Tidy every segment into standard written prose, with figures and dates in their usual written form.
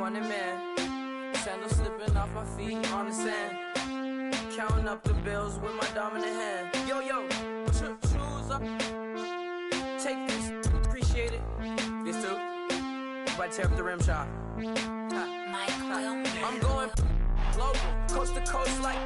wanted man. Sandals slipping off my feet on the sand. Counting up the bills with my dominant hand. Yo, choose up. Take this, appreciate it. This too. About to tear up the rim shot. I'm going global, coast to coast like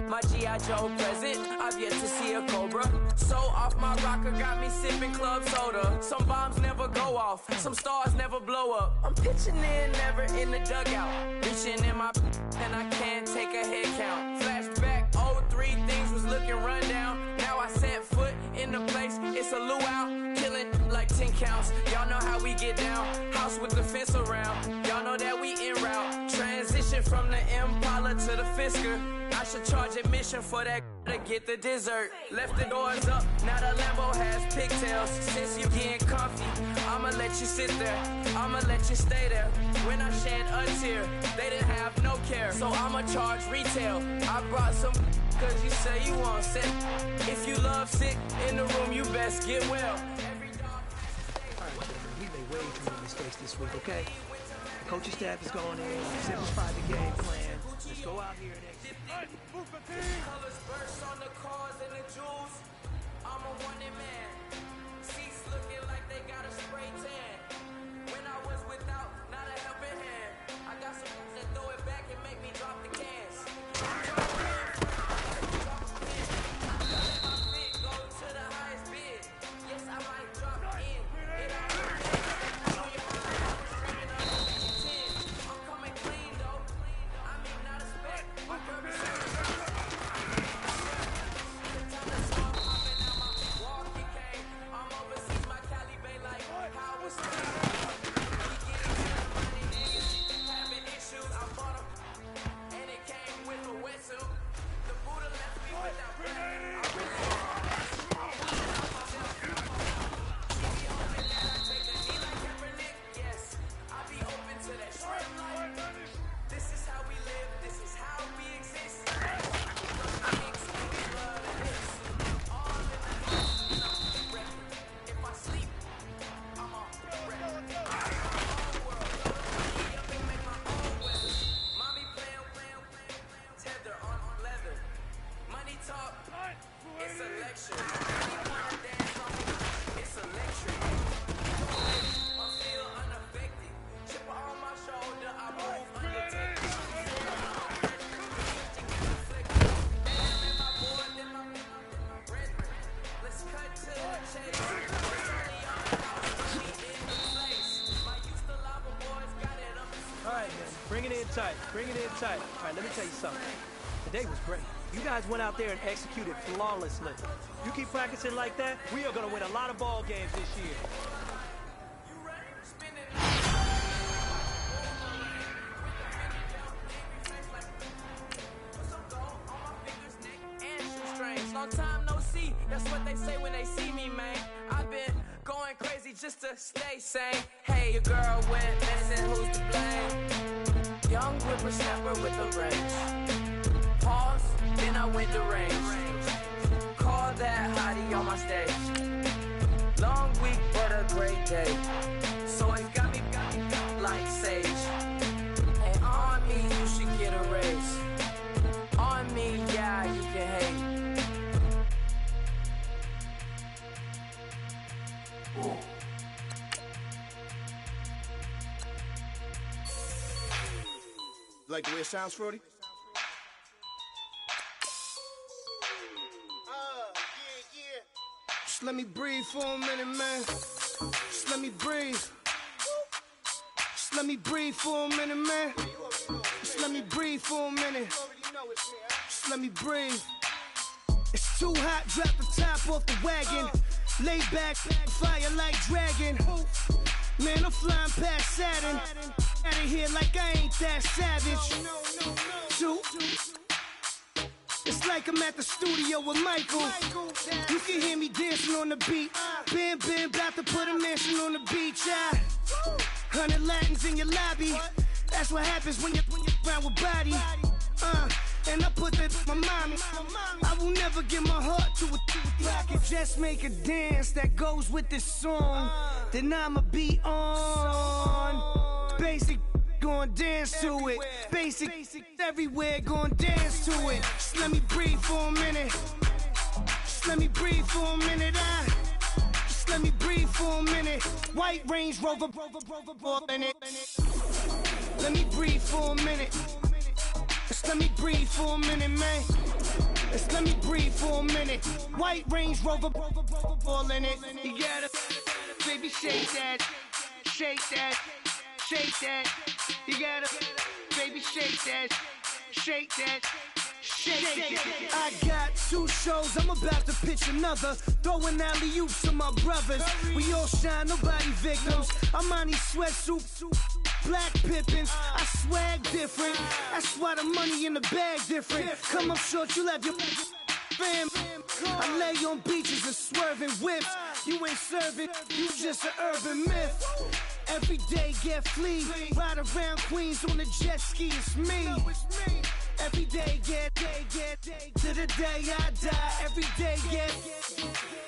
my G.I. Joe present. I've yet to see a Cobra. So off my rocker got me sipping club soda. Some bombs never go off, some stars never blow up. I'm pitching in, never in the dugout. Reaching in my and I can't take a head count. Flashback, 03, things was looking run down. Now I set foot in the place, it's a luau. Killing like 10 counts, y'all know how we get down. House with the fence around, y'all know that we en route. Transition from the Impala to the Fisker. I should charge admission for that to get the dessert. Left the doors up, now the Lambo has pigtails. Since you getting comfy, I'ma let you sit there, I'ma let you stay there. When I shed a tear, they didn't have no care. So I'ma charge retail. I brought some cause you say you want sick. If you love sick in the room, you best get well. Alright, we made way too many mistakes this week, okay? The coaching staff is going in, simplify the game plan. Let's go out here and execute. Colors burst on the cars and the jewels. I'm a wanted man. Seats looking like they got a spray tan. When I was without, not a helping hand. I got some moves that throw it back and make me drop the cans. Drop a pin. Let my fit go to the highest bid. Yes, I might drop in. It all depends. Show your mind, I was screaming on the 10. I'm coming clean though. I mean, not a spec. My purpose is Bring it in tight. All right, let me tell you something. Today was great. You guys went out there and executed flawlessly. You keep practicing like that, we are going to win a lot of ball games this year. Long time no see, that's what they say when they see me, man. I've been going crazy just to stay sane. Hey, your girl went missing, who's to blame? Young whippersnapper with a range. Pause, then I went to range. Call that hottie on my stage. Long week, but a great day. So it got me like sage. And on me, you should get a raise. On me, yeah, you can hate. Like the way it sounds, Frody? Yeah. Just let me breathe for a minute, man. Just let me breathe. Just let me breathe for a minute, man. Just let me breathe for a minute. Just let me breathe. It's too hot, drop the top off the wagon. Lay back, fire like dragon. Man, I'm flying past Saturn. Out of here like I ain't that savage. Two. It's like I'm at the studio with Michael. You can hear me dancing on the beat. Ben, about to put a mansion on the beach. 100 Latins in your lobby. That's what happens when you're around with body. And I put that in my mommy. I will never give my heart to a if I could just make a dance that goes with this song, then I'ma be on. Basic going dance to it. Basic everywhere, gon' dance to it. Just let me breathe for a minute. Just let me breathe for a minute. Just let me breathe for a minute. White Range Rover, in it. Let me breathe for a minute. Just let me breathe for a minute, man. Just let me breathe for a minute. White Range Rover, all in it. You gotta, baby, shake that, shake that, shake that. You gotta, baby, shake that, shake that. I got 2 shows, I'm about to pitch another. Throwing alley-oops to my brothers. We all shine, nobody victims. I'm on these sweatsuits, black Pippins. I swag different. That's why the money in the bag different. Come up short, you'll have your fam. I lay on beaches and swerving whips. You ain't serving, you just an urban myth. Every day get flea. Ride around Queens on a jet ski, it's me. Every day get to the day I die. Every day get,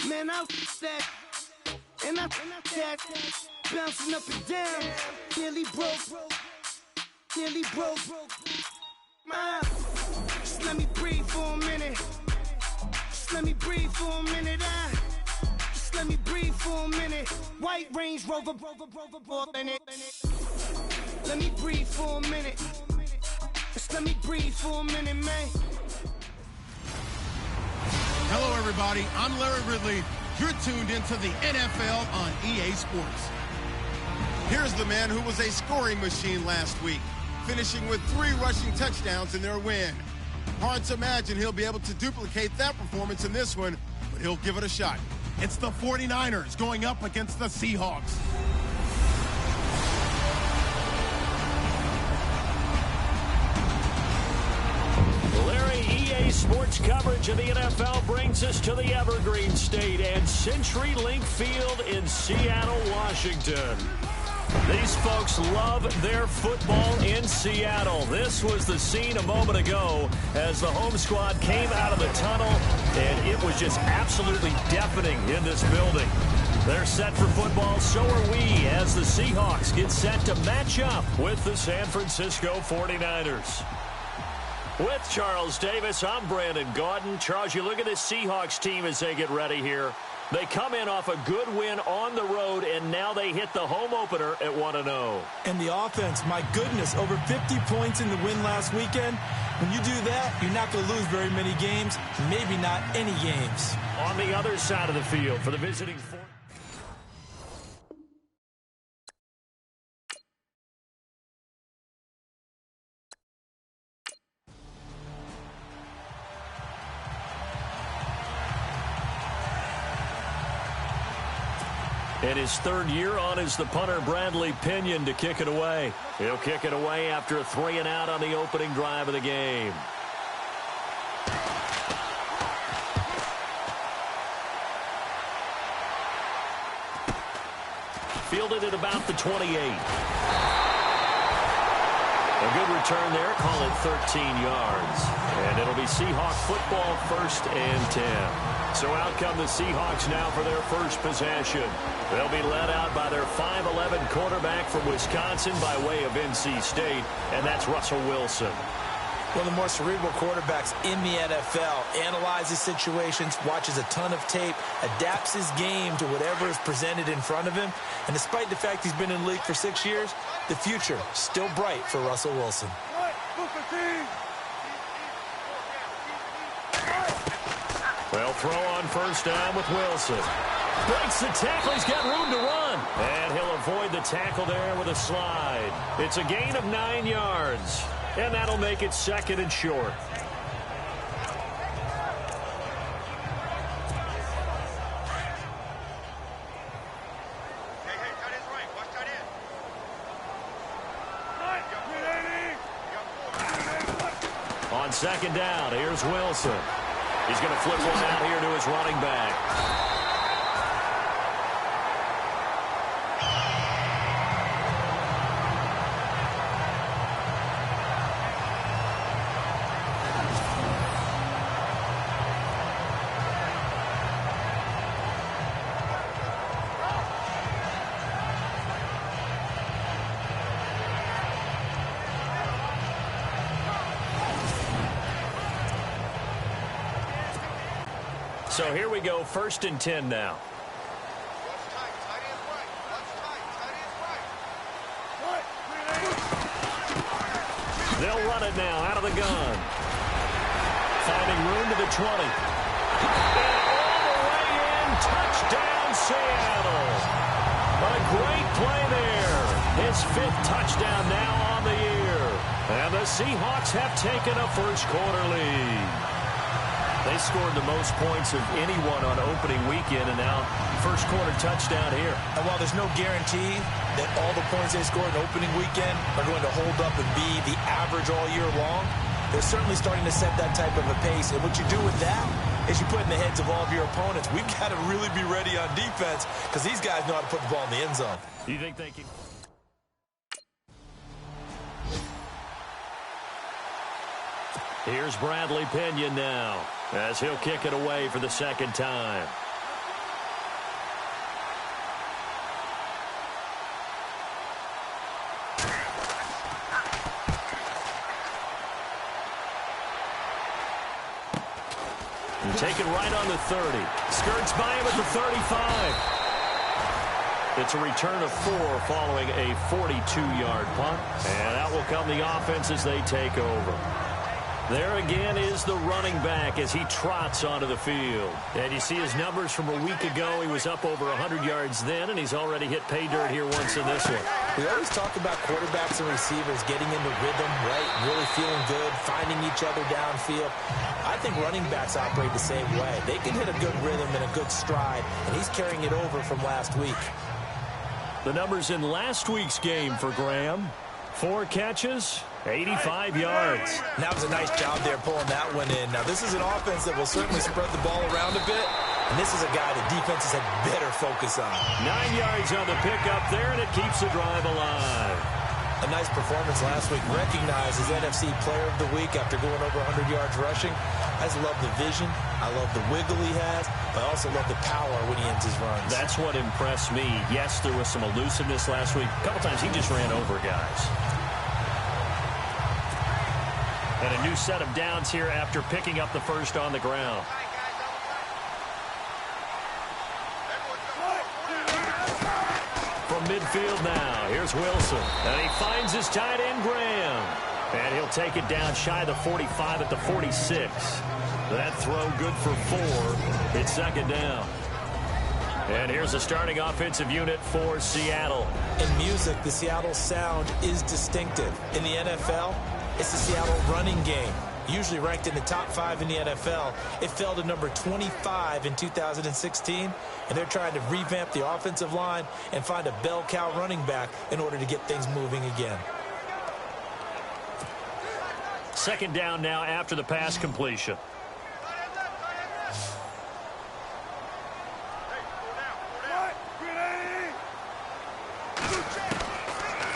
man, I that, and I that, bouncing up and down, nearly broke. Just let me breathe for a minute. Just let me breathe for a minute. Just let me breathe for a minute. White Range Rover, in it. Let me breathe for a minute. Just let me breathe for a minute, man. Hello, everybody. I'm Larry Ridley. You're tuned into the NFL on EA Sports. Here's the man who was a scoring machine last week, finishing with 3 rushing touchdowns in their win. Hard to imagine he'll be able to duplicate that performance in this one, but he'll give it a shot. It's the 49ers going up against the Seahawks. Larry, EA Sports coverage of the NFL brings us to the Evergreen State and CenturyLink Field in Seattle, Washington. These folks love their football in Seattle. This was the scene a moment ago as the home squad came out of the tunnel, and it was just absolutely deafening in this building. They're set for football, so are we, as the Seahawks get set to match up with the San Francisco 49ers. With Charles Davis, I'm Brandon Gaudin. Charles, you look at this Seahawks team as they get ready here. They come in off a good win on the road, and now they hit the home opener at 1-0. And the offense, my goodness, over 50 points in the win last weekend. When you do that, you're not going to lose very many games, maybe not any games. On the other side of the field for the visiting four. And his 3rd year on is the punter Bradley Pinion to kick it away. He'll kick it away after a 3-and-out on the opening drive of the game. Fielded at about the 28. A good return there, call it 13 yards. And it'll be Seahawk football, 1st and 10. So out come the Seahawks now for their first possession. They'll be led out by their 5'11 quarterback from Wisconsin by way of NC State, and that's Russell Wilson. One of the more cerebral quarterbacks in the NFL. Analyzes situations, watches a ton of tape, adapts his game to whatever is presented in front of him. And despite the fact he's been in the league for 6 years, the future still bright for Russell Wilson. They'll throw on 1st down with Wilson. Breaks the tackle. He's got room to run. And he'll avoid the tackle there with a slide. It's a gain of 9 yards. And that'll make it 2nd and short. On 2nd down, here's Wilson. He's going to flip one out here to his running back. So here we go, 1st and 10 now. They'll run it now out of the gun. Finding room to the 20. And all the way in, touchdown Seattle. A great play there. His 5th touchdown now on the year. And the Seahawks have taken a first-quarter lead. They scored the most points of anyone on opening weekend, and now first-quarter touchdown here. And while there's no guarantee that all the points they scored in opening weekend are going to hold up and be the average all year long, they're certainly starting to set that type of a pace. And what you do with that is you put in the heads of all of your opponents, we've got to really be ready on defense because these guys know how to put the ball in the end zone. Do you think they can... Here's Bradley Pinion now, as he'll kick it away for the 2nd time. Taken right on the 30. Skirts by him at the 35. It's a return of 4 following a 42-yard punt. And out will come the offense as they take over. There again is the running back as he trots onto the field. And you see his numbers from a week ago. He was up over 100 yards then, and he's already hit pay dirt here once in this one. We always talk about quarterbacks and receivers getting into rhythm, right? Really feeling good, finding each other downfield. I think running backs operate the same way. They can hit a good rhythm and a good stride, and he's carrying it over from last week. The numbers in last week's game for Graham. 4 catches, 85 yards. That was a nice job there pulling that one in. Now, this is an offense that will certainly spread the ball around a bit, and this is a guy that defenses had better focus on. 9 yards on the pickup there, and it keeps the drive alive. A nice performance last week. Recognized as NFC Player of the Week after going over 100 yards rushing. I just love the vision. I love the wiggle he has, but I also love the power when he ends his runs. That's what impressed me. Yes, there was some elusiveness last week. A couple times he just ran over guys. And a new set of downs here after picking up the first on the ground. From midfield now, here's Wilson. And he finds his tight end, Graham. And he'll take it down shy of the 45 at the 46. That throw good for 4. It's 2nd down. And here's the starting offensive unit for Seattle. In music, the Seattle sound is distinctive. In the NFL, it's the Seattle running game. Usually ranked in the top 5 in the NFL. It fell to number 25 in 2016, and they're trying to revamp the offensive line and find a bell cow running back in order to get things moving again. 2nd down now after the pass completion.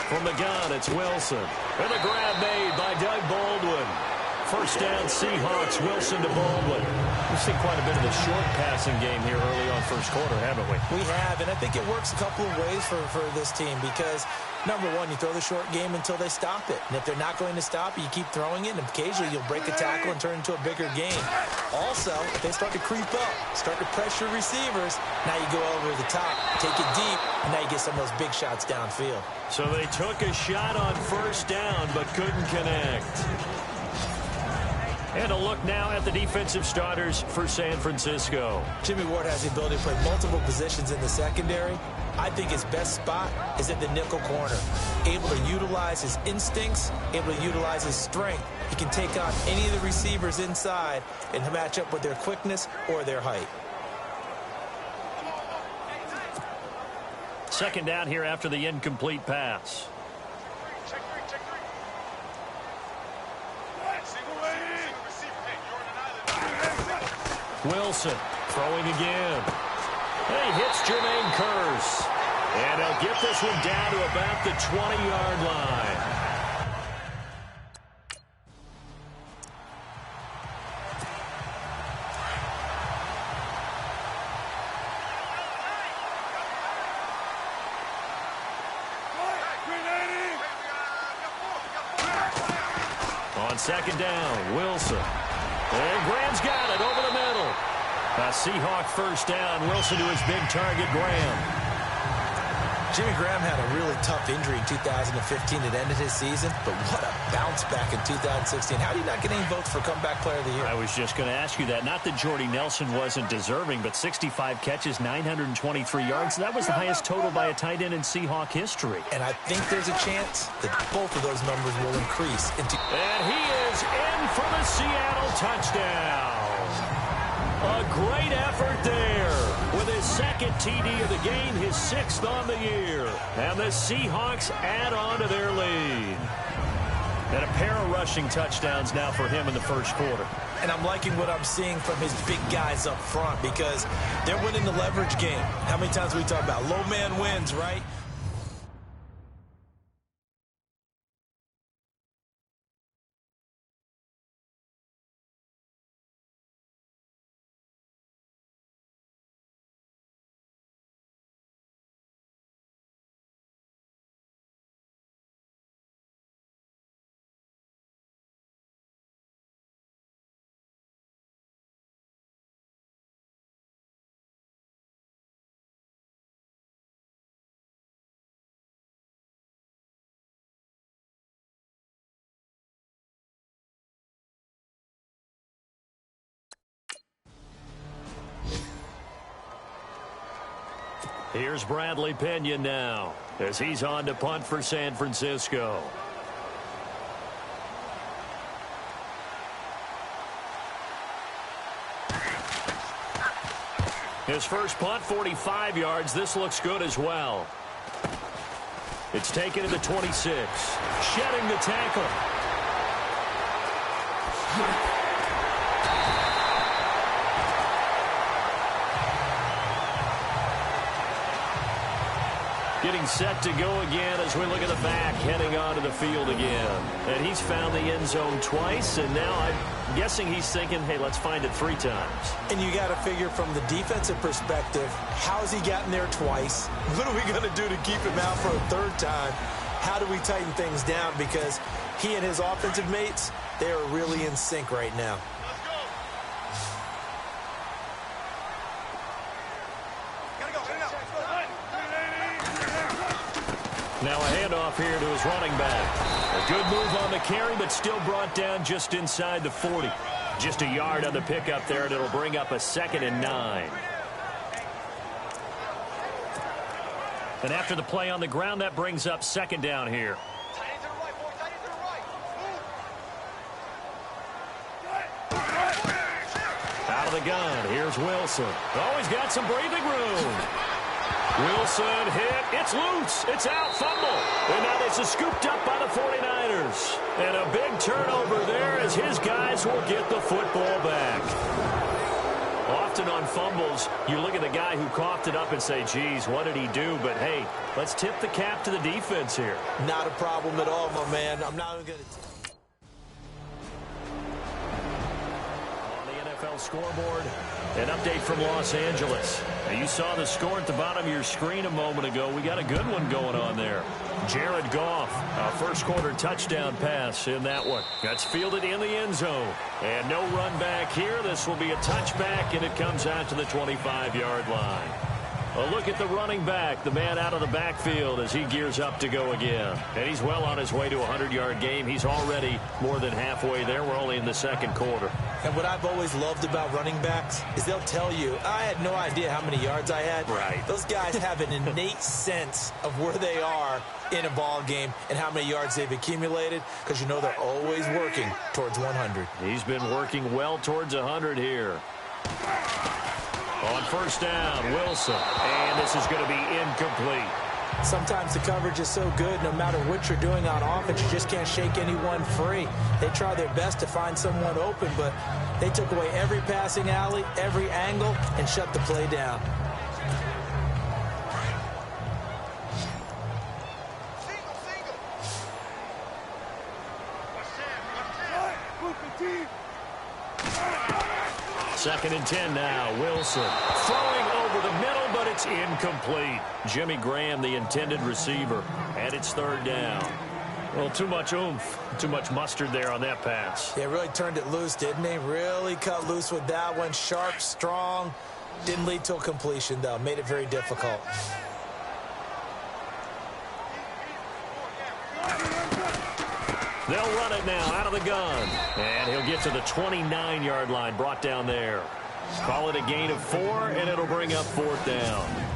From the gun, it's Wilson. And the grab made by Doug Baldwin. 1st down, Seahawks. Wilson to Baldwin. We've seen quite a bit of the short passing game here early on 1st quarter, haven't we? We have, and I think it works a couple of ways for this team because, number one, you throw the short game until they stop it. And if they're not going to stop it, you keep throwing it, and occasionally you'll break a tackle and turn it into a bigger game. Also, if they start to creep up, start to pressure receivers, now you go over the top, take it deep, and now you get some of those big shots downfield. So they took a shot on 1st down but couldn't connect. And a look now at the defensive starters for San Francisco. Jimmy Ward has the ability to play multiple positions in the secondary. I think his best spot is at the nickel corner. Able to utilize his instincts, able to utilize his strength. He can take on any of the receivers inside and match up with their quickness or their height. 2nd down here after the incomplete pass. Wilson throwing again. And he hits Jermaine Kearse. And he'll get this one down to about the 20-yard line. On 2nd down, Wilson. And Graham's got it over the middle. A Seahawk first down. Wilson to his big target, Graham. Jimmy Graham had a really tough injury in 2015 that ended his season, but what a bounce back in 2016. How do you not get any votes for comeback player of the year? I was just going to ask you that. Not that Jordy Nelson wasn't deserving, but 65 catches, 923 yards. That was the highest total by a tight end in Seahawk history. And I think there's a chance that both of those numbers will increase. And he is in for the Seattle touchdown. A great effort there with his second TD of the game, his 6th on the year. And the Seahawks add on to their lead. And a pair of rushing touchdowns now for him in the first quarter. And I'm liking what I'm seeing from his big guys up front because they're winning the leverage game. How many times we talk about low man wins, right? Here's Bradley Pinion now as he's on to punt for San Francisco. His first punt, 45 yards. This looks good as well. It's taken to the 26. Shedding the tackle. Getting set to go again as we look at the back, heading onto the field again. And he's found the end zone twice, and now I'm guessing he's thinking, hey, let's find it 3 times. And you got to figure from the defensive perspective, how's he gotten there twice? What are we going to do to keep him out for a 3rd time? How do we tighten things down? Because he and his offensive mates, they are really in sync right now. Now a handoff here to his running back. A good move on the carry, but still brought down just inside the 40. Just a yard on the pickup there, and it'll bring up a 2nd and 9. And after the play on the ground, that brings up 2nd down here. Out of the gun, here's Wilson. Oh, he's got some breathing room. Wilson hit. It's loose. It's out. Fumble. And now this is scooped up by the 49ers. And a big turnover there as his guys will get the football back. Often on fumbles, you look at the guy who coughed it up and say, geez, what did he do? But, hey, let's tip the cap to the defense here. Not a problem at all, my man. I'm not even going to... Scoreboard, an update from Los Angeles. Now, you saw the score at the bottom of your screen a moment ago. We got a good one going on there. Jared Goff, a first quarter touchdown pass in that one. That's fielded in the end zone. And no run back here. This will be a touchback, and it comes out to the 25-yard line. A look at the running back, the man out of the backfield as he gears up to go again. And he's well on his way to a 100-yard game. He's already more than halfway there. We're only in the 2nd quarter. And what I've always loved about running backs is they'll tell you, I had no idea how many yards I had. Right. Those guys have an innate sense of where they are in a ball game and how many yards they've accumulated because you know they're always working towards 100. He's been working well towards 100 here. On first down, Wilson. And this is going to be incomplete. Sometimes the coverage is so good, no matter what you're doing on offense, you just can't shake anyone free. They try their best to find someone open, but they took away every passing alley, every angle, and shut the play down. Second and 10 now. Wilson throwing over the middle, but it's incomplete. Jimmy Graham, the intended receiver, and it's 3rd down. Well, too much oomph, too much mustard there on that pass. Yeah, really turned it loose, didn't he? Really cut loose with that one. Sharp, strong. Didn't lead to a completion, though. Made it very difficult. They'll run it now out of the gun. And he'll get to the 29-yard line, brought down there. Call it a gain of 4, and it'll bring up 4th down.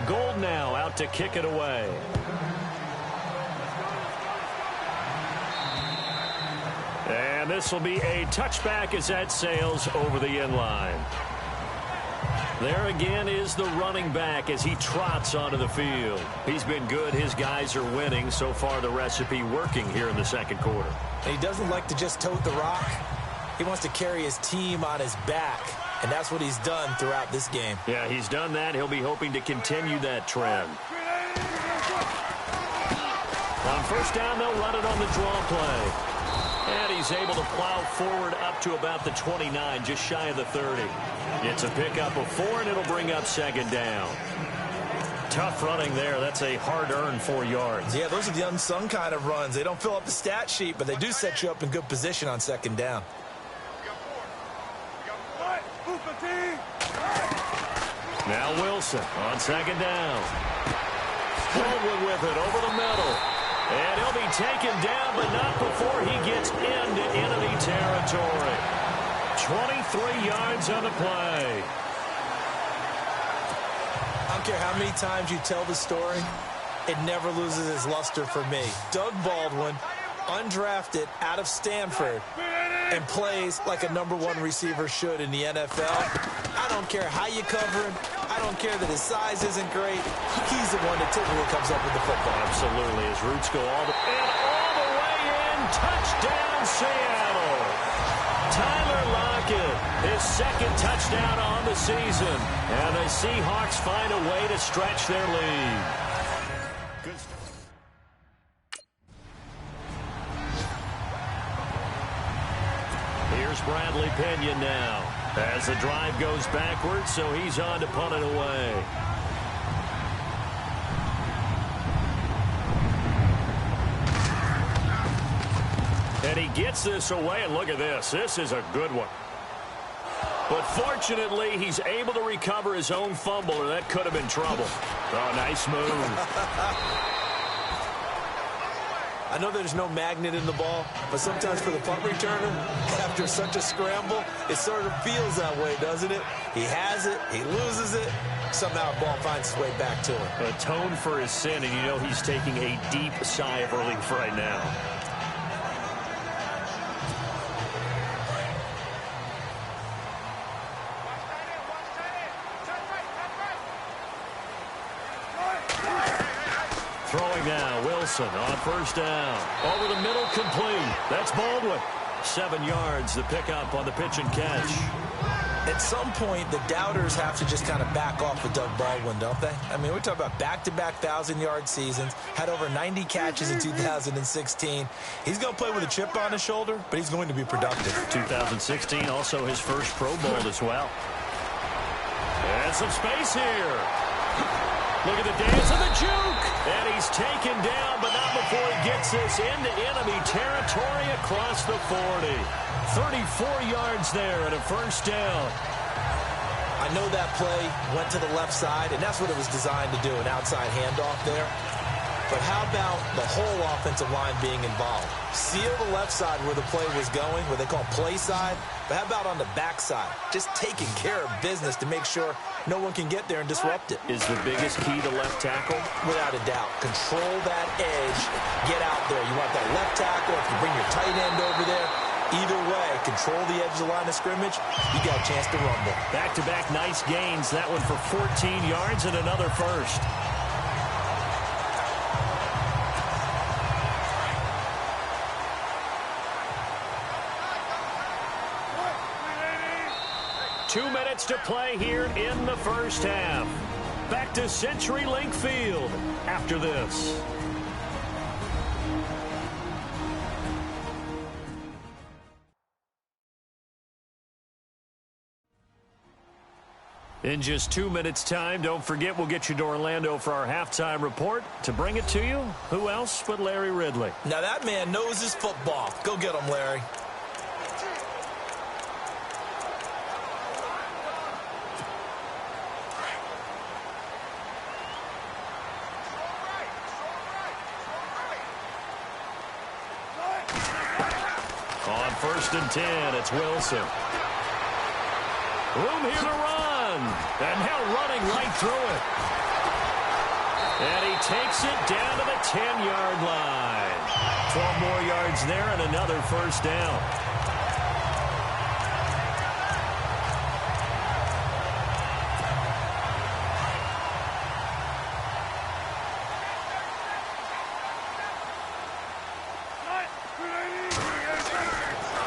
Gold now out to kick it away. And this will be a touchback as that sails over the end line. There again is the running back as he trots onto the field. He's been good. His guys are winning. So far, the recipe working here in the second quarter. And he doesn't like to just tote the rock. He wants to carry his team on his back. And that's what he's done throughout this game. Yeah, he's done that. He'll be hoping to continue that trend. On first down, they'll run it on the draw play. And he's able to plow forward up to about the 29, just shy of the 30. It's a pickup of 4, and it'll bring up 2nd down. Tough running there. That's a hard-earned 4 yards. Yeah, those are the unsung kind of runs. They don't fill up the stat sheet, but they do set you up in good position on 2nd down. Now Wilson on 2nd down. Baldwin with it over the middle. And he'll be taken down, but not before he gets into enemy territory. 23 yards on the play. I don't care how many times you tell the story, it never loses its luster for me. Doug Baldwin, undrafted out of Stanford, and plays like a #1 receiver should in the NFL. I don't care how you cover him. I don't care that his size isn't great. He's the one that typically comes up with the football. Absolutely. His roots go all the way in. Touchdown, Seattle. Tyler Lockett, his 2nd touchdown on the season. And the Seahawks find a way to stretch their lead. Good stuff. Here's Bradley Pinion now. As the drive goes backwards, so he's on to punt it away. And he gets this away, and look at this. This is a good one. But fortunately, he's able to recover his own fumble, or that could have been trouble. Oh, nice move. I know there's no magnet in the ball, but sometimes for the punt returner, after such a scramble, it sort of feels that way, doesn't it? He has it, he loses it, somehow the ball finds its way back to him. Atone for his sin, and you know he's taking a deep sigh of relief right now. Throwing now, Wilson on first down. Over the middle, complete. That's Baldwin. 7 yards, the pickup on the pitch and catch. At some point, the doubters have to just kind of back off with Doug Baldwin, don't they? I mean, we're talking about back-to-back 1,000-yard seasons, had over 90 catches in 2016. He's going to play with a chip on his shoulder, but he's going to be productive. 2016, also his first Pro Bowl as well. And some space here. Look at the dance of the juke. And he's taken down, but not before he gets this into enemy territory across the 40. 34 yards there at a first down. I know that play went to the left side, and that's what it was designed to do, an outside handoff there. But how about the whole offensive line being involved? Seal the left side where the play was going, what they call play side. But how about on the back side? Just taking care of business to make sure no one can get there and disrupt it. Is the biggest key to left tackle? Without a doubt. Control that edge. Get out there. You want that left tackle. If you bring your tight end over there, either way, control the edge of the line of scrimmage, you got a chance to rumble. Back-to-back nice gains. That one for 14 yards and another first. Two minutes to play here in the first half. Back to CenturyLink Field after this. In just 2 minutes' time, don't forget we'll get you to Orlando for our halftime report. To bring it to you, who else but Larry Ridley? Now that man knows his football. Go get him, Larry. On 1st and 10, it's Wilson. Room here to run. And now running right through it. And he takes it down to the 10-yard line. 12 more yards there and another first down.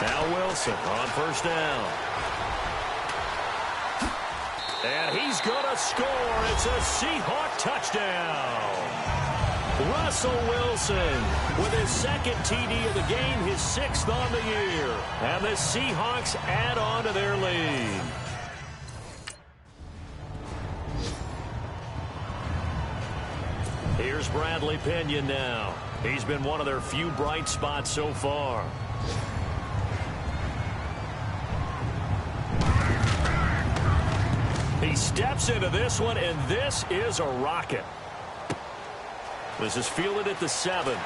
Now Wilson on 1st down. And he's going to score. It's a Seahawk touchdown. Russell Wilson with his second TD of the game, his 6th on the year. And the Seahawks add on to their lead. Here's Bradley Pinion now. He's been one of their few bright spots so far. He steps into this one, and this is a rocket. This is fielded at the 7. He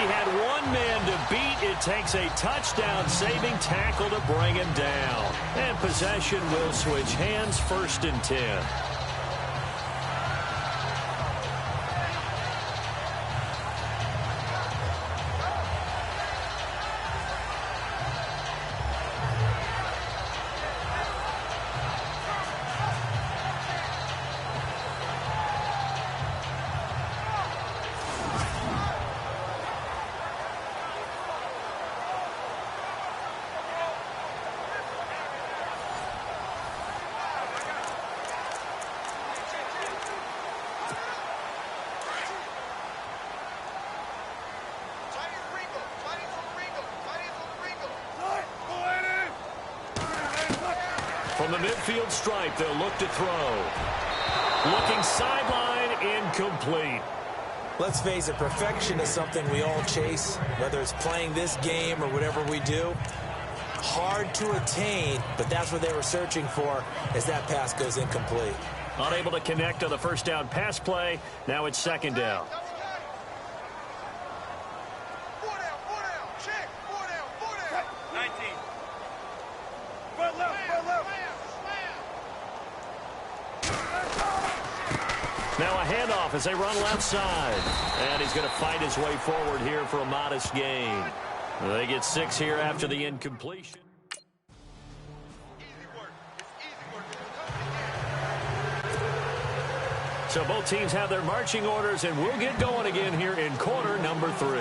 had one man to beat. It takes a touchdown-saving tackle to bring him down. And possession will switch hands, 1st and 10. From the midfield stripe, they'll look to throw. Looking sideline, incomplete. Let's face it, perfection is something we all chase, whether it's playing this game or whatever we do. Hard to attain, but that's what they were searching for as that pass goes incomplete. Unable to connect on the first down pass play. Now it's 2nd down. Now a handoff as they run left side. And he's going to fight his way forward here for a modest gain. They get 6 here after the incompletion. So both teams have their marching orders, and we'll get going again here in quarter number 3.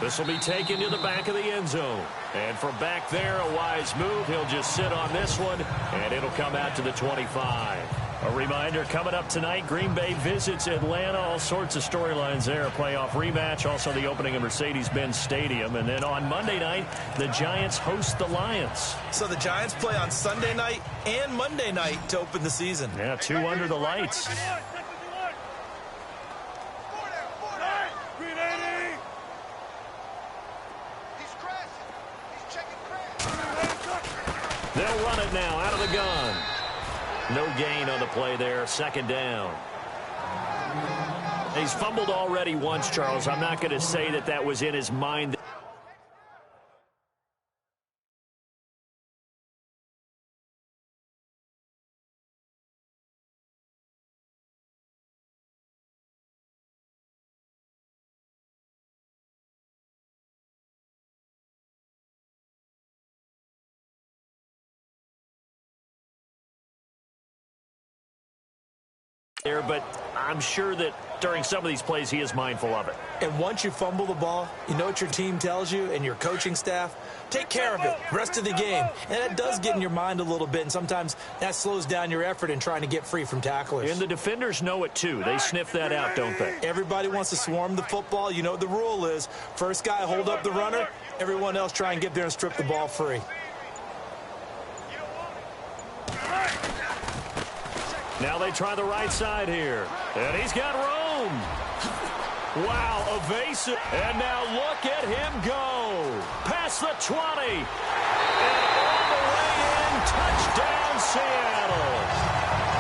This will be taken to the back of the end zone. And from back there, a wise move. He'll just sit on this one, and it'll come out to the 25. A reminder, coming up tonight, Green Bay visits Atlanta. All sorts of storylines there. A playoff rematch, also the opening of Mercedes-Benz Stadium. And then on Monday night, the Giants host the Lions. So the Giants play on Sunday night and Monday night to open the season. Yeah, 2 under the lights. They'll run it now out of the gun. No gain on the play there. 2nd down. He's fumbled already once, Charles. I'm not going to say that that was in his mind. There, but I'm sure that during some of these plays, he is mindful of it. And once you fumble the ball, you know what your team tells you and your coaching staff? Take care of it rest of the game. And that does get in your mind a little bit, and sometimes that slows down your effort in trying to get free from tacklers. And the defenders know it, too. They sniff that out, don't they? Everybody wants to swarm the football. You know what the rule is. First guy hold up the runner. Everyone else try and get there and strip the ball free. Now they try the right side here. And he's got room. Wow, evasive. And now look at him go. Past the 20. And all the way in. Touchdown, Seattle.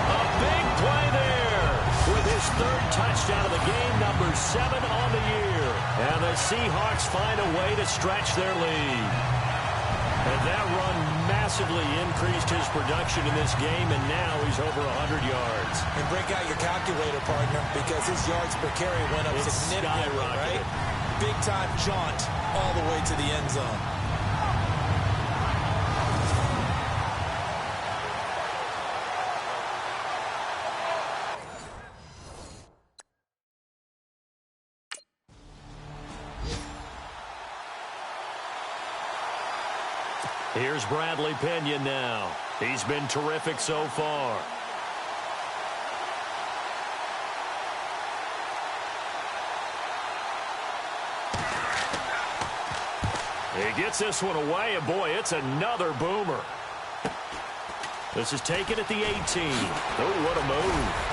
A big play there. With his third touchdown of the game, number 7 on the year. And the Seahawks find a way to stretch their lead. And that run massively increased his production in this game, and now he's over 100 yards. And break out your calculator, partner, because his yards per carry went up significantly, right? Big-time jaunt all the way to the end zone. Here's Bradley Pinion now. He's been terrific so far. He gets this one away, and boy, it's another boomer. This is taken at the 18. Oh, what a move.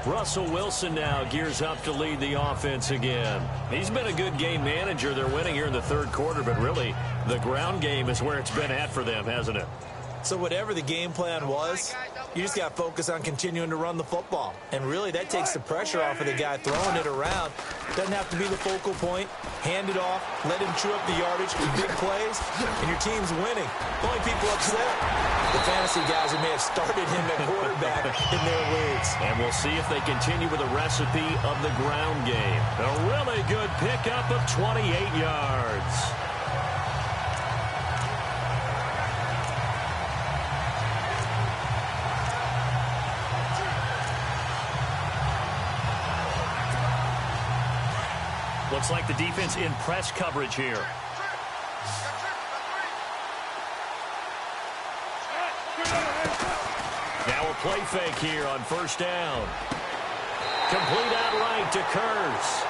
Russell Wilson now gears up to lead the offense again. He's been a good game manager. They're winning here in the third quarter, but really the ground game is where it's been at for them, hasn't it? So whatever the game plan was, you just got to focus on continuing to run the football. And really, that takes the pressure off of the guy throwing it around. Doesn't have to be the focal point. Hand it off, let him chew up the yardage, big plays, and your team's winning. The only people upset, the fantasy guys who may have started him at quarterback in their leagues. And we'll see if they continue with the recipe of the ground game. A really good pickup of 28 yards. Looks like the defense in press coverage here. Now a play fake here on first down. Complete outright to Kurtz.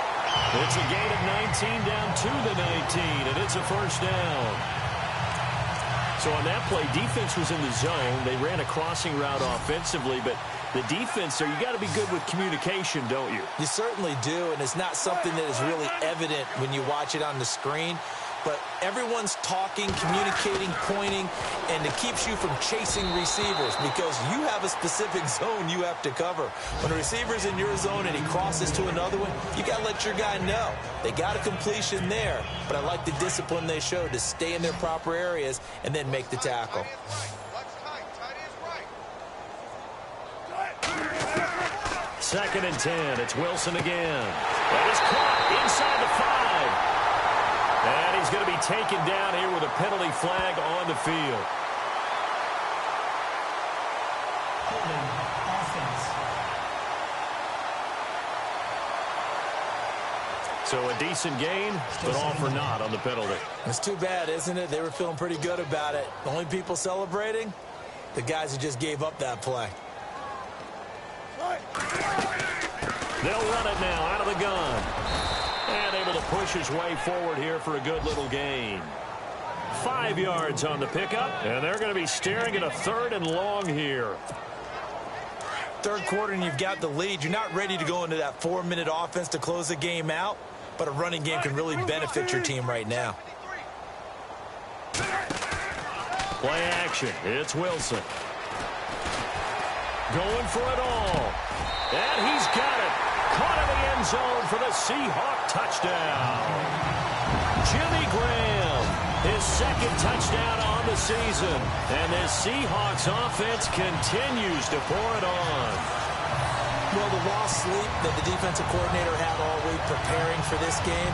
It's a gain of 19 down to the 19, and it's a first down. So on that play, defense was in the zone. They ran a crossing route offensively, but the defense there, you got to be good with communication, don't you? You certainly do, and it's not something that is really evident when you watch it on the screen. But everyone's talking, communicating, pointing, and it keeps you from chasing receivers because you have a specific zone you have to cover. When a receiver's in your zone and he crosses to another one, you got to let your guy know. They got a completion there, but I like the discipline they showed to stay in their proper areas and then make the tackle. Second and 10. It's Wilson again. That is caught inside the 5. And he's going to be taken down here with a penalty flag on the field. So a decent gain, but all for naught on the penalty. It's too bad, isn't it? They were feeling pretty good about it. The only people celebrating, the guys who just gave up that play. They'll run it now out of the gun. And able to push his way forward here for a good little gain. 5 yards on the pickup, and they're going to be staring at a 3rd and long here. Third quarter and you've got the lead. You're not ready to go into that 4-minute offense to close the game out, but a running game can really benefit your team right now. Play action. It's Wilson. Going for it all. And he's got it. Caught in the end zone for the Seahawk touchdown. Jimmy Graham, his 2nd touchdown on the season. And this Seahawks offense continues to pour it on. Well, the lost sleep that the defensive coordinator had all week preparing for this game,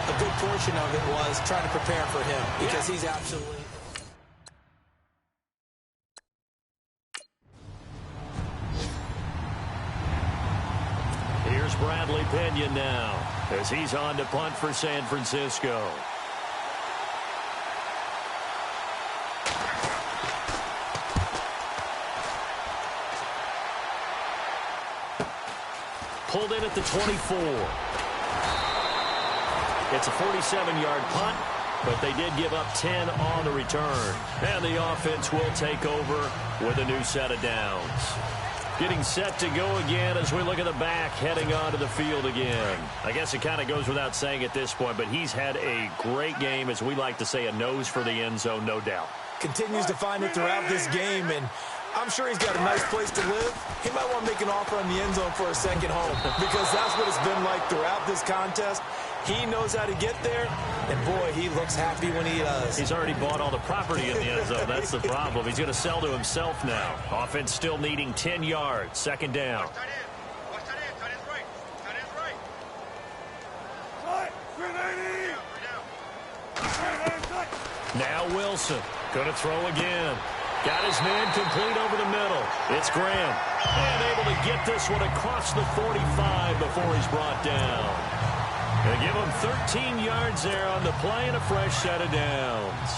a good portion of it was trying to prepare for him because he's absolutely... Here's Bradley Pena now as he's on to punt for San Francisco. Pulled in at the 24. It's a 47-yard punt, but they did give up 10 on the return. And the offense will take over with a new set of downs. Getting set to go again as we look at the back heading onto the field again. I guess it kind of goes without saying at this point, but he's had a great game, as we like to say, a nose for the end zone, no doubt. Continues to find it throughout this game, and I'm sure he's got a nice place to live. He might want to make an offer on the end zone for a second home because that's what it's been like throughout this contest. He knows how to get there, and boy, he looks happy when he does. He's already bought all the property in the end zone. That's the problem. He's going to sell to himself now. Offense still needing 10 yards. Second down. Now Wilson going to throw again. Got his man complete over the middle. It's Graham. And able to get this one across the 45 before he's brought down. They give him 13 yards there on the play and a fresh set of downs.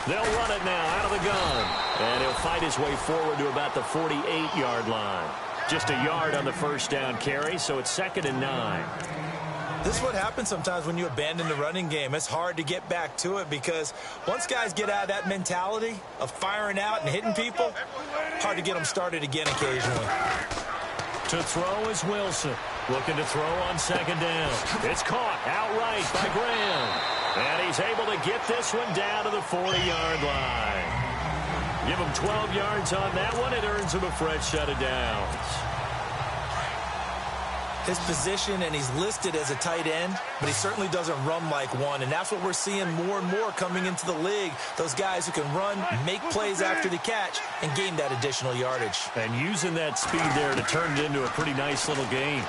They'll run it now out of the gun. And he'll fight his way forward to about the 48-yard line. Just a yard on the first down carry, so it's 2nd and 9. This is what happens sometimes when you abandon the running game. It's hard to get back to it because once guys get out of that mentality of firing out and hitting people, hard to get them started again occasionally. To throw is Wilson. Looking to throw on second down. It's caught outright by Graham. And he's able to get this one down to the 40-yard line. Give him 12 yards on that one. It earns him a fresh set of downs. His position, and he's listed as a tight end, but he certainly doesn't run like one, and that's what we're seeing more and more coming into the league. Those guys who can run, make plays after the catch, and gain that additional yardage. And using that speed there to turn it into a pretty nice little game.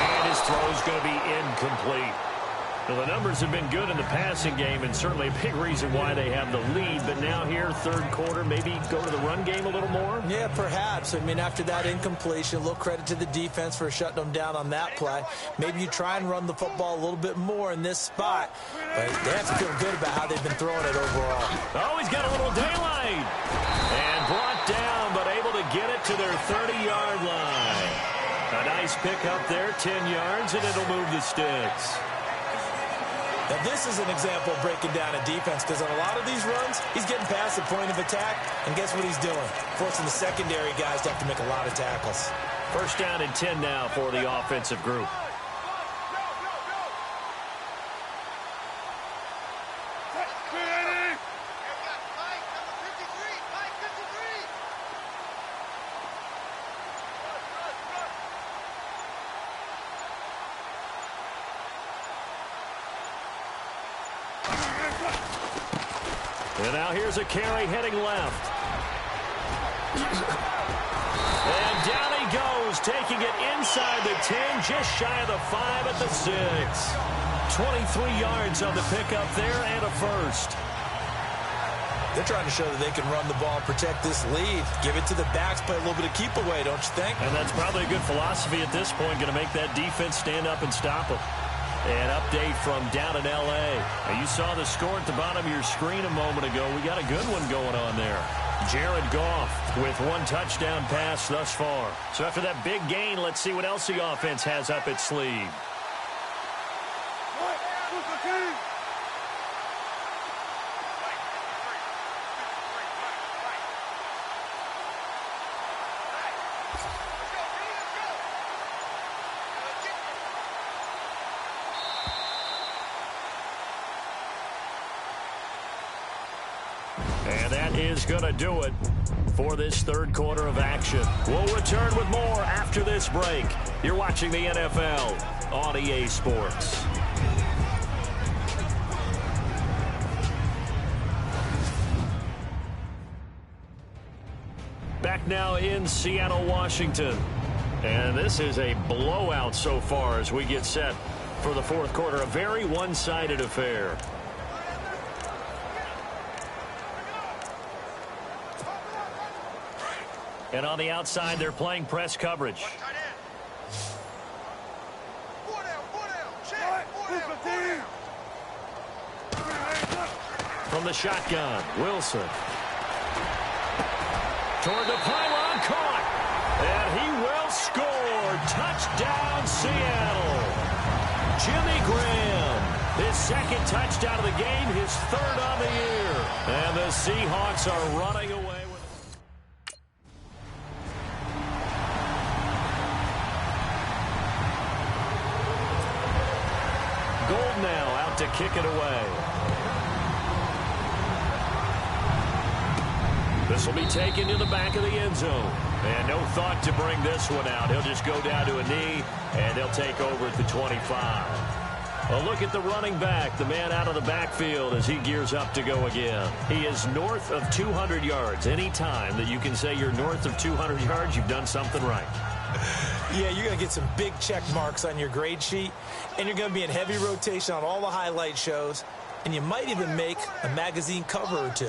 And his throw's going to be incomplete. Well, the numbers have been good in the passing game, and certainly a big reason why they have the lead. But now here, third quarter, maybe go to the run game a little more? Yeah, perhaps. I mean, after that incompletion, a little credit to the defense for shutting them down on that play. Maybe you try and run the football a little bit more in this spot. But they have to feel good about how they've been throwing it overall. Oh, he's got a little daylight. And brought down, but able to get it to their 30-yard line. A nice pickup there, 10 yards, and it'll move the sticks. Now, this is an example of breaking down a defense because on a lot of these runs, he's getting past the point of attack, and guess what he's doing? Forcing the secondary guys to have to make a lot of tackles. First down and 10 now for the offensive group. And now here's a carry heading left. And down he goes, taking it inside the 10, just shy of the 5 at the 6. 23 yards on the pickup there and a first. They're trying to show that they can run the ball and protect this lead. Give it to the backs, play a little bit of keep away, don't you think? And that's probably a good philosophy at this point, going to make that defense stand up and stop them. An update from down in L.A. Now, you saw the score at the bottom of your screen a moment ago. We got a good one going on there. Jared Goff with one touchdown pass thus far. So after that big gain, let's see what else the offense has up its sleeve. And that is going to do it for this third quarter of action. We'll return with more after this break. You're watching the NFL on EA Sports. Back now in Seattle, Washington. And this is a blowout so far as we get set for the fourth quarter. A very one-sided affair. And on the outside, they're playing press coverage. From the shotgun, Wilson. Toward the pylon, caught. And he will score. Touchdown, Seattle. Jimmy Graham, his second touchdown of the game, his third on the year. And the Seahawks are running away with it. Gold now out to kick it away. This will be taken to the back of the end zone. And no thought to bring this one out. He'll just go down to a knee, and he'll take over at the 25. A look at the running back, the man out of the backfield as he gears up to go again. He is north of 200 yards. Any time that you can say you're north of 200 yards, you've done something right. Yeah, you're going to get some big check marks on your grade sheet, and you're going to be in heavy rotation on all the highlight shows. And you might even make a magazine cover or two.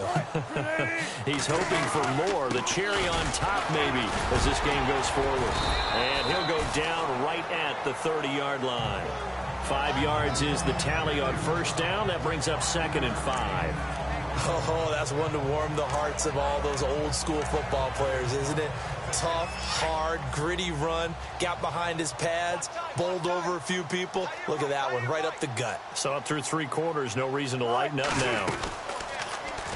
He's hoping for more. The cherry on top, maybe, as this game goes forward. And he'll go down right at the 30-yard line. 5 yards is the tally on first down. That brings up 2nd and 5. Oh, that's one to warm the hearts of all those old-school football players, isn't it? Tough, hard, gritty run, got behind his pads, bowled over a few people. Look at that one, right up the gut. Saw it through 3 quarters, no reason to lighten up now.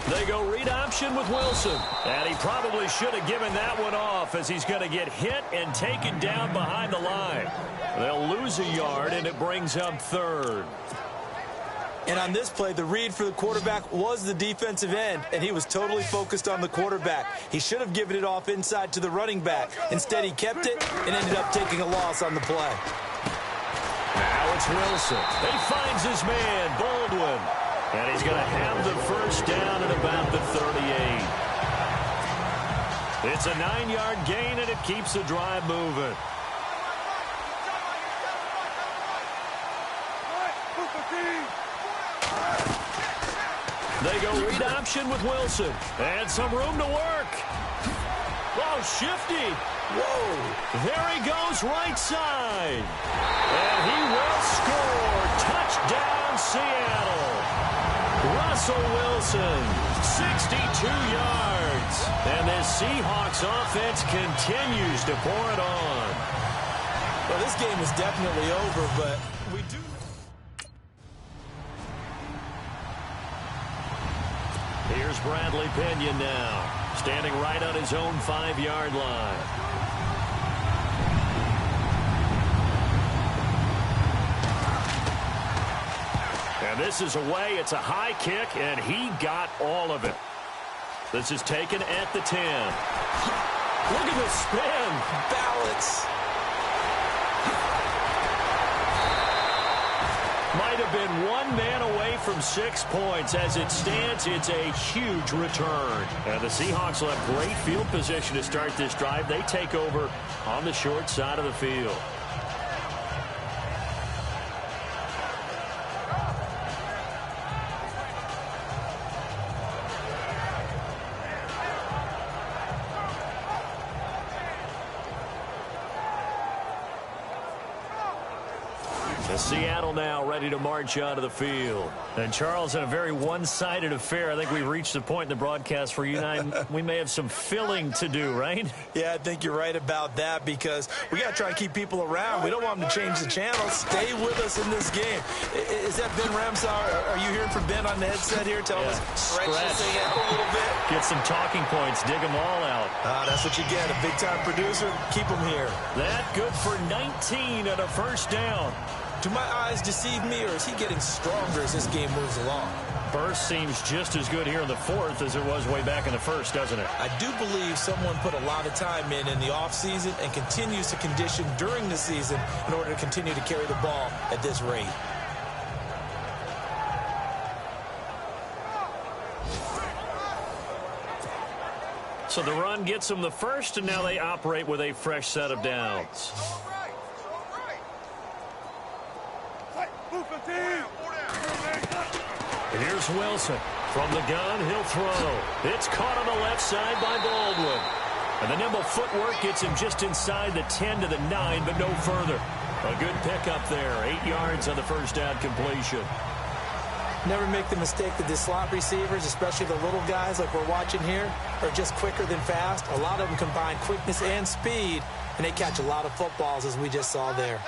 They go read option with Wilson. And he probably should have given that one off as he's going to get hit and taken down behind the line. They'll lose a yard, and it brings up 3rd. And on this play, the read for the quarterback was the defensive end, and he was totally focused on the quarterback. He should have given it off inside to the running back. Instead, he kept it and ended up taking a loss on the play. Now it's Wilson. He finds his man, Baldwin. And he's going to have the first down at about the 38. It's a 9-yard gain, and it keeps the drive moving. They go read option with Wilson. And some room to work. Oh, shifty. Whoa. There he goes right side. And he will score. Touchdown, Seattle. Russell Wilson, 62 yards. And this Seahawks offense continues to pour it on. Well, this game is definitely over, but we do... Here's Bradley Pinion now, standing right on his own 5-yard line. And this is away. It's a high kick, and he got all of it. This is taken at the 10. Look at the spin. Balance. Might have been one man away from 6 points. As it stands, it's a huge return. And the Seahawks will have great field position to start this drive. They take over on the short side of the field. Seattle now ready to march out of the field. And Charles, in a very one-sided affair, I think we've reached the point in the broadcast where you and I, we may have some filling to do, right? Yeah, I think you're right about that because we got to try and keep people around. We don't want them to change the channel. Stay with us in this game. Is that Ben Ramsar? Are you hearing from Ben on the headset here? Tell us, stretch this thing out a little bit. Get some talking points. Dig them all out. That's what you get. A big-time producer. Keep them here. That good for 19 and a first down. Do my eyes deceive me, or is he getting stronger as this game moves along? Burst seems just as good here in the fourth as it was way back in the first, doesn't it? I do believe someone put a lot of time in the offseason and continues to condition during the season in order to continue to carry the ball at this rate. So the run gets them the first, and now they operate with a fresh set of downs. And here's Wilson. From the gun, he'll throw. It's caught on the left side by Baldwin. And the nimble footwork gets him just inside the 10 to the 9, but no further. A good pickup there. 8 yards on the first down completion. Never make the mistake that the slot receivers, especially the little guys like we're watching here, are just quicker than fast. A lot of them combine quickness and speed, and they catch a lot of footballs, as we just saw there.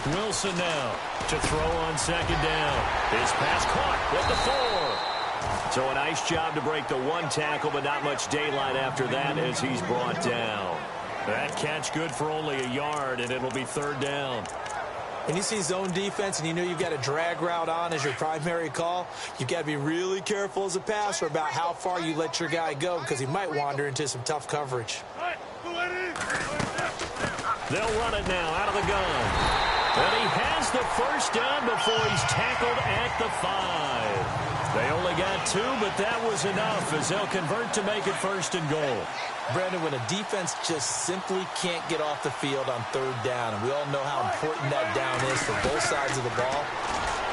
Wilson now to throw on second down. His pass caught with the 4. So a nice job to break the 1 tackle, but not much daylight after that as he's brought down. That catch good for only a yard, and it'll be third down. When you see zone defense and you know you've got a drag route on as your primary call, you've got to be really careful as a passer about how far you let your guy go because he might wander into some tough coverage. They'll run it now out of the gun. And he has the first down before he's tackled at the 5. They only got 2, but that was enough as they'll convert to make it first and goal. Brandon, when a defense just simply can't get off the field on third down, and we all know how important that down is for both sides of the ball,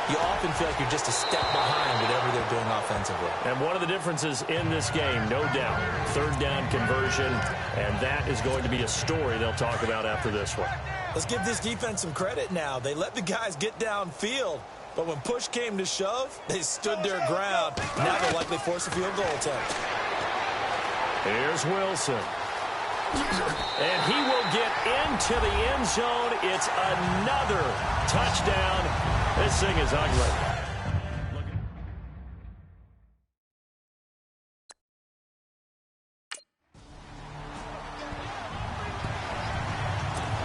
you often feel like you're just a step behind whatever they're doing offensively. And one of the differences in this game, no doubt, third down conversion, and that is going to be a story they'll talk about after this one. Let's give this defense some credit now. They let the guys get downfield, but when push came to shove, they stood their ground. Now they'll likely force a field goal attempt. Here's Wilson. And he will get into the end zone. It's another touchdown. This thing is ugly.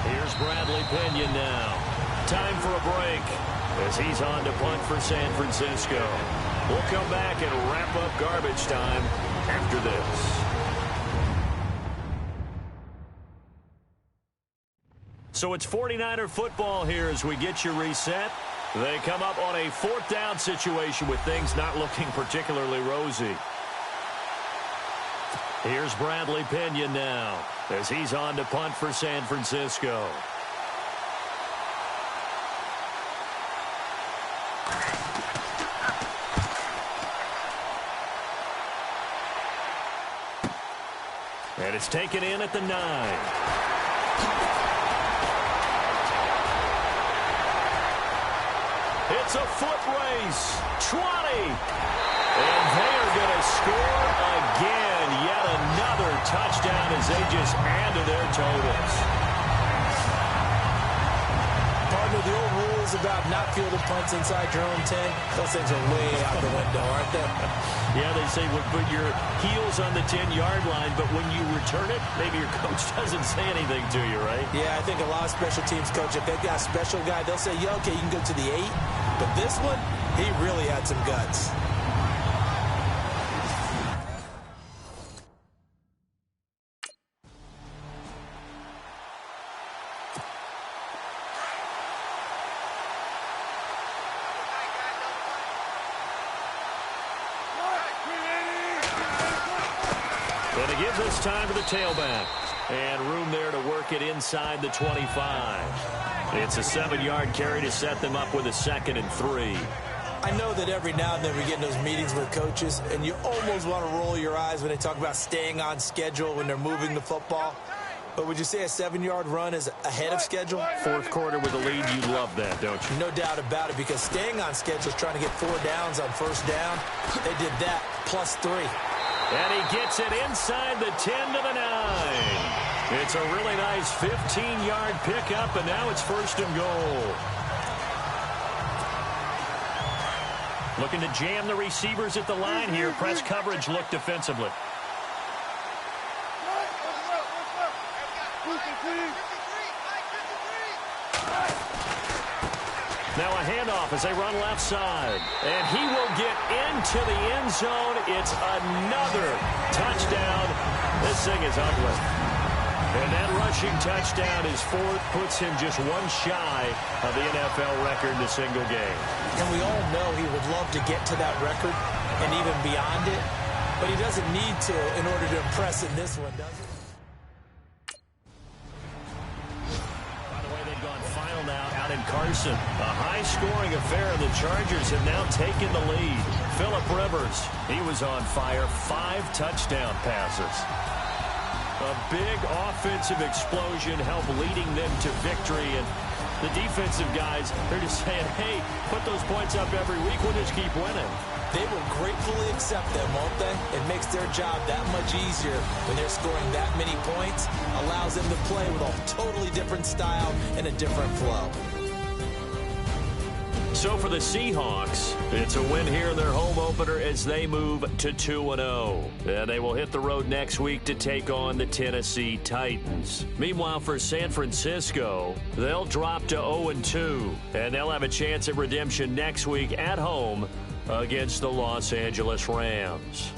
Here's Bradley Pinion now. Time for a break as he's on to punt for San Francisco. We'll come back and wrap up garbage time after this. So it's 49er football here as we get you reset. They come up on a 4th down situation with things not looking particularly rosy. Here's Bradley Pinion now as he's on to punt for San Francisco. And it's taken in at the 9. It's a foot race. 20. And they are going to score again. Yet another touchdown as they just add to their totals. Partner, the old rules about not fielding punts inside your own 10, those things are way out the window, aren't they? Yeah, they say put your heels on the 10-yard line, but when you return it, maybe your coach doesn't say anything to you, right? Yeah, I think a lot of special teams coach, if they've got a special guy, they'll say, yeah, okay, you can go to the 8. But this one, he really had some guts. And it gives us time for the tailback. And room there to work it inside the 25. It's a 7-yard carry to set them up with a 2nd and 3. I know that every now and then we get in those meetings with coaches, and you almost want to roll your eyes when they talk about staying on schedule when they're moving the football. But would you say a 7-yard run is ahead of schedule? 4th quarter with a lead, you love that, don't you? No doubt about it, because staying on schedule is trying to get 4 downs on first down. They did that, plus 3. And he gets it inside the 10 to the 9. It's a really nice 15-yard pickup, and now it's 1st and goal. Looking to jam the receivers at the line here. Press coverage look defensively. Now a handoff as they run left side. And he will get into the end zone. It's another touchdown. This thing is ugly. And that rushing touchdown, his fourth, puts him just one shy of the NFL record in a single game. And we all know he would love to get to that record and even beyond it, but he doesn't need to in order to impress in this one, does he? By the way, they've gone final now out in Carson. A high-scoring affair, and the Chargers have now taken the lead. Phillip Rivers, he was on fire. 5 touchdown passes. A big offensive explosion helped leading them to victory, and the defensive guys are just saying, hey, put those points up every week, we'll just keep winning. They will gratefully accept them, won't they? It makes their job that much easier when they're scoring that many points, allows them to play with a totally different style and a different flow. So for the Seahawks, it's a win here in their home opener as they move to 2-0. And they will hit the road next week to take on the Tennessee Titans. Meanwhile, for San Francisco, they'll drop to 0-2. And they'll have a chance at redemption next week at home against the Los Angeles Rams.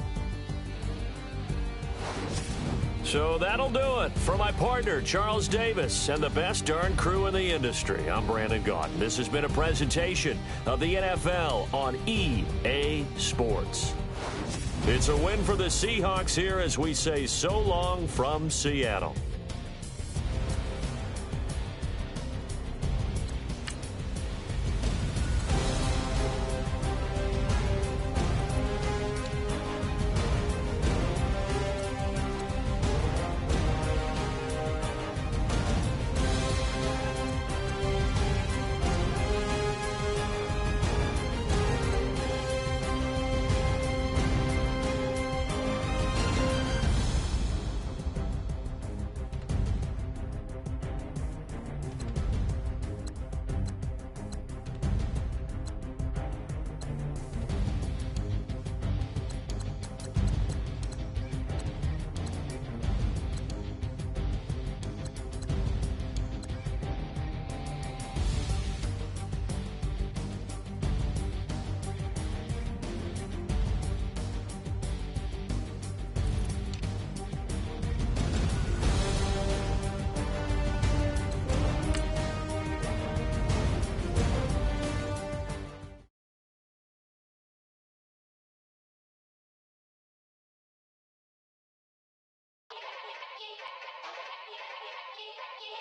So that'll do it. For my partner, Charles Davis, and the best darn crew in the industry, I'm Brandon Gaudin. This has been a presentation of the NFL on EA Sports. It's a win for the Seahawks here as we say so long from Seattle.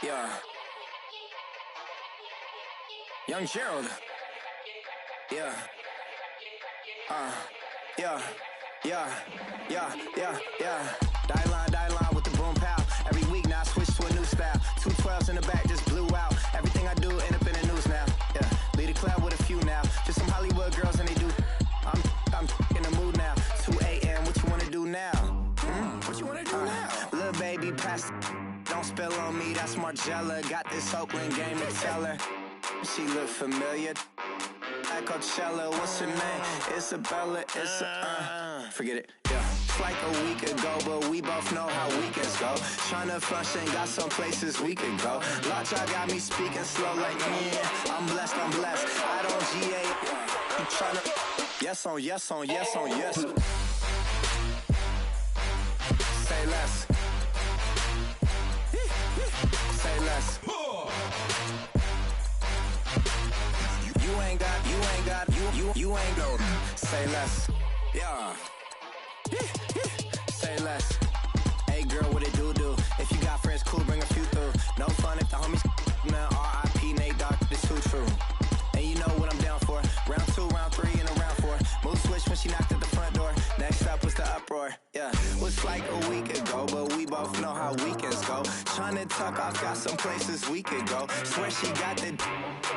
Yeah. Young Gerald. Yeah. Die line with the boom pow. Every week now I switch to a new style. 212s in the back just blew out. Everything I do end up in the news now. Yeah. Lead a club with a few now. Just some Hollywood girls and they do. I'm in the mood now. 2 a.m. What you wanna do now? What you wanna do now? Little baby pass. Don't spill on me, that's Margella. Got this Oakland game to tell her. She look familiar. At Coachella, what's her name? Isabella, forget it, yeah. It's like a week ago, but we both know how weekends go. Tryna function, got some places we could go. Lockjaw got me speaking slow like, I'm blessed. I don't GA. I'm tryna, yes on yes. Say less. Say less. You ain't got, say less. Yeah. Say less. Hey girl, what it do? If you got friends, cool, bring a few through. No fun if the homies, man, R.I.P. Nate Dogg, this too true. And you know what I'm down for. Round 2, round 3, and a round 4. Mood switch when she knocked at the front door. Next up was the uproar. Yeah, was like a week ago, but we both know how weekends go. Tryna tuck off, got some places we could go. Swear she got the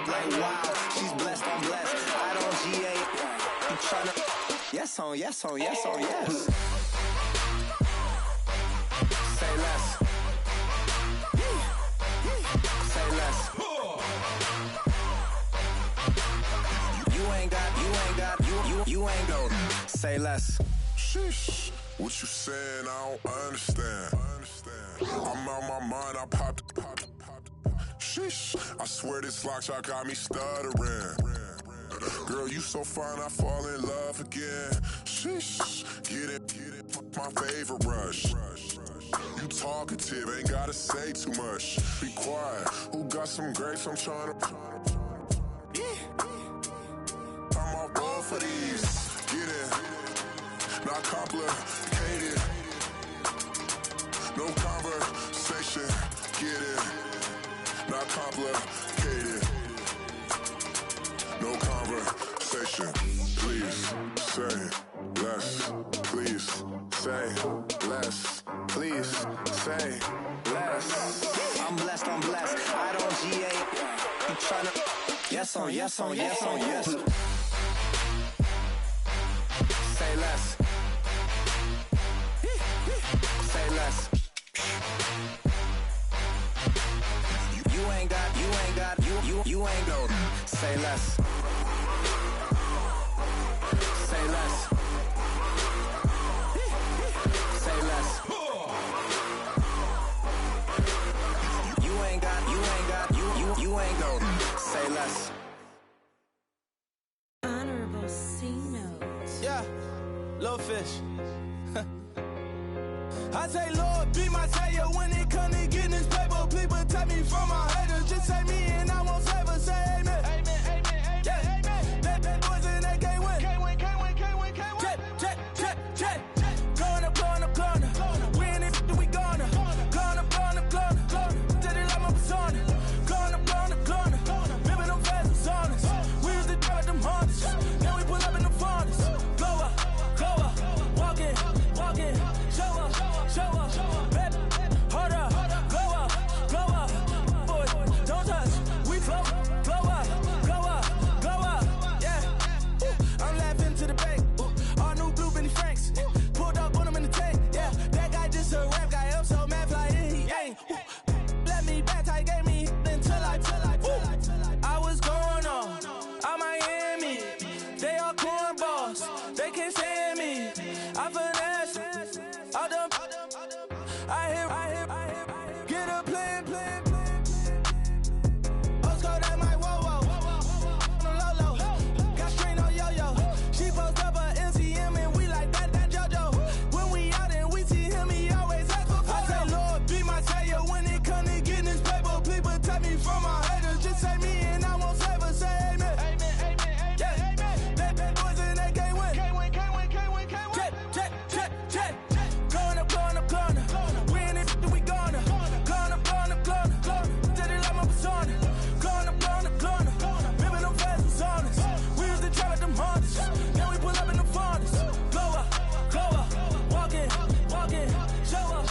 like wow, she's blessed, I'm blessed. I don't GA. I'm tryna yes on yes. Say less. Say less. You ain't got, say less. Sheesh, what you saying? I don't understand. I'm out my mind, I popped. Sheesh, I swear this lockjaw got me stuttering. Girl, you so fine, I fall in love again. Sheesh, get it, my favorite rush. You talkative, ain't gotta say too much. Be quiet. Who got some grapes? I'm trying to. I'm all ball for these. Get in. Not complicated. No conversation. Get in. Not complicated. No conversation. Please say less. Please say less. Please say less. I'm blessed, I'm blessed. I don't GA. I'm tryna. Yes on, yes on, yes on, yes. Say less. Say less. You ain't got, you ain't go. Say less. Say less. Say less. You ain't got, you ain't go. Say less. Honorable C note. Yeah, little fish. I say, Lord, be my savior when it come to getting this paper. Please protect me from my haters. Just say me and I won't save us. Say amen. Amen, amen, amen, yeah. Amen. That boys in that can't win. Can't win, can't win, can't win, can't win. Check. Going up. We in it, we gonna. Going up. Tell it like my persona. Going up. Remember them fast was honest. We used to drive them Hondas. Now we pull up in the Fondas. Go up. Walk in. Show up. Baby, hold up. Go up. Boy, don't touch. We float. Blow up. Yeah. I'm laughing to the bank. All new blue Benny Franks. Pulled up on him in the tank. Yeah, that guy just a rap guy. I'm so mad fly in. He ain't. Let me back. I gave me until I was going on. I'm Miami. They all cornballs. They can't stand me. I finesse. I done. I hear. Get a plan. Let's go that my whoa. Low. Got strain on yo. She post up a NCM and we like that JoJo. When we out and we see him, he always ask for photo. I say, Lord, be my savior when it come to getting this paper. Please protect me from my haters. Just say me and I won't save us. Say amen. Amen. Yeah. Amen. That boys in that can't win. Can't win. Check. Going up. We in it, we gonna. Going up. Tell it like my persona. Going up. Remember them fast was honest. We used to drive at them Hondas. Now we pull up in the Fondas. Go up. Walk in. Show up.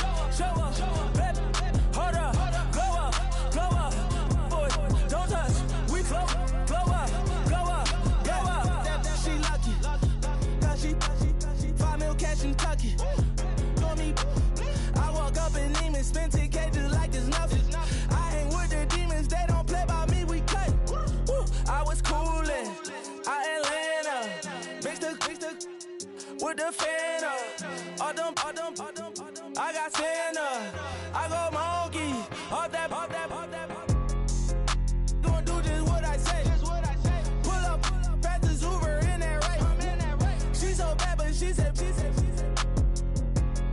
Baby, hold up. Go up. Boy, don't touch. We float. Blow up. Yeah. She lucky. Cause she 5 mil cash in Kentucky. I walk up in demons, spend 10K just like it's nothing. I hang with the demons, they don't play by me, we cut. I was coolin', Atlanta, mixed with the Fanta. All them, I got Santa, I go monkey, all that. Gonna do just what I say. Pull up, fastest Uber in that race. She so bad, but she said.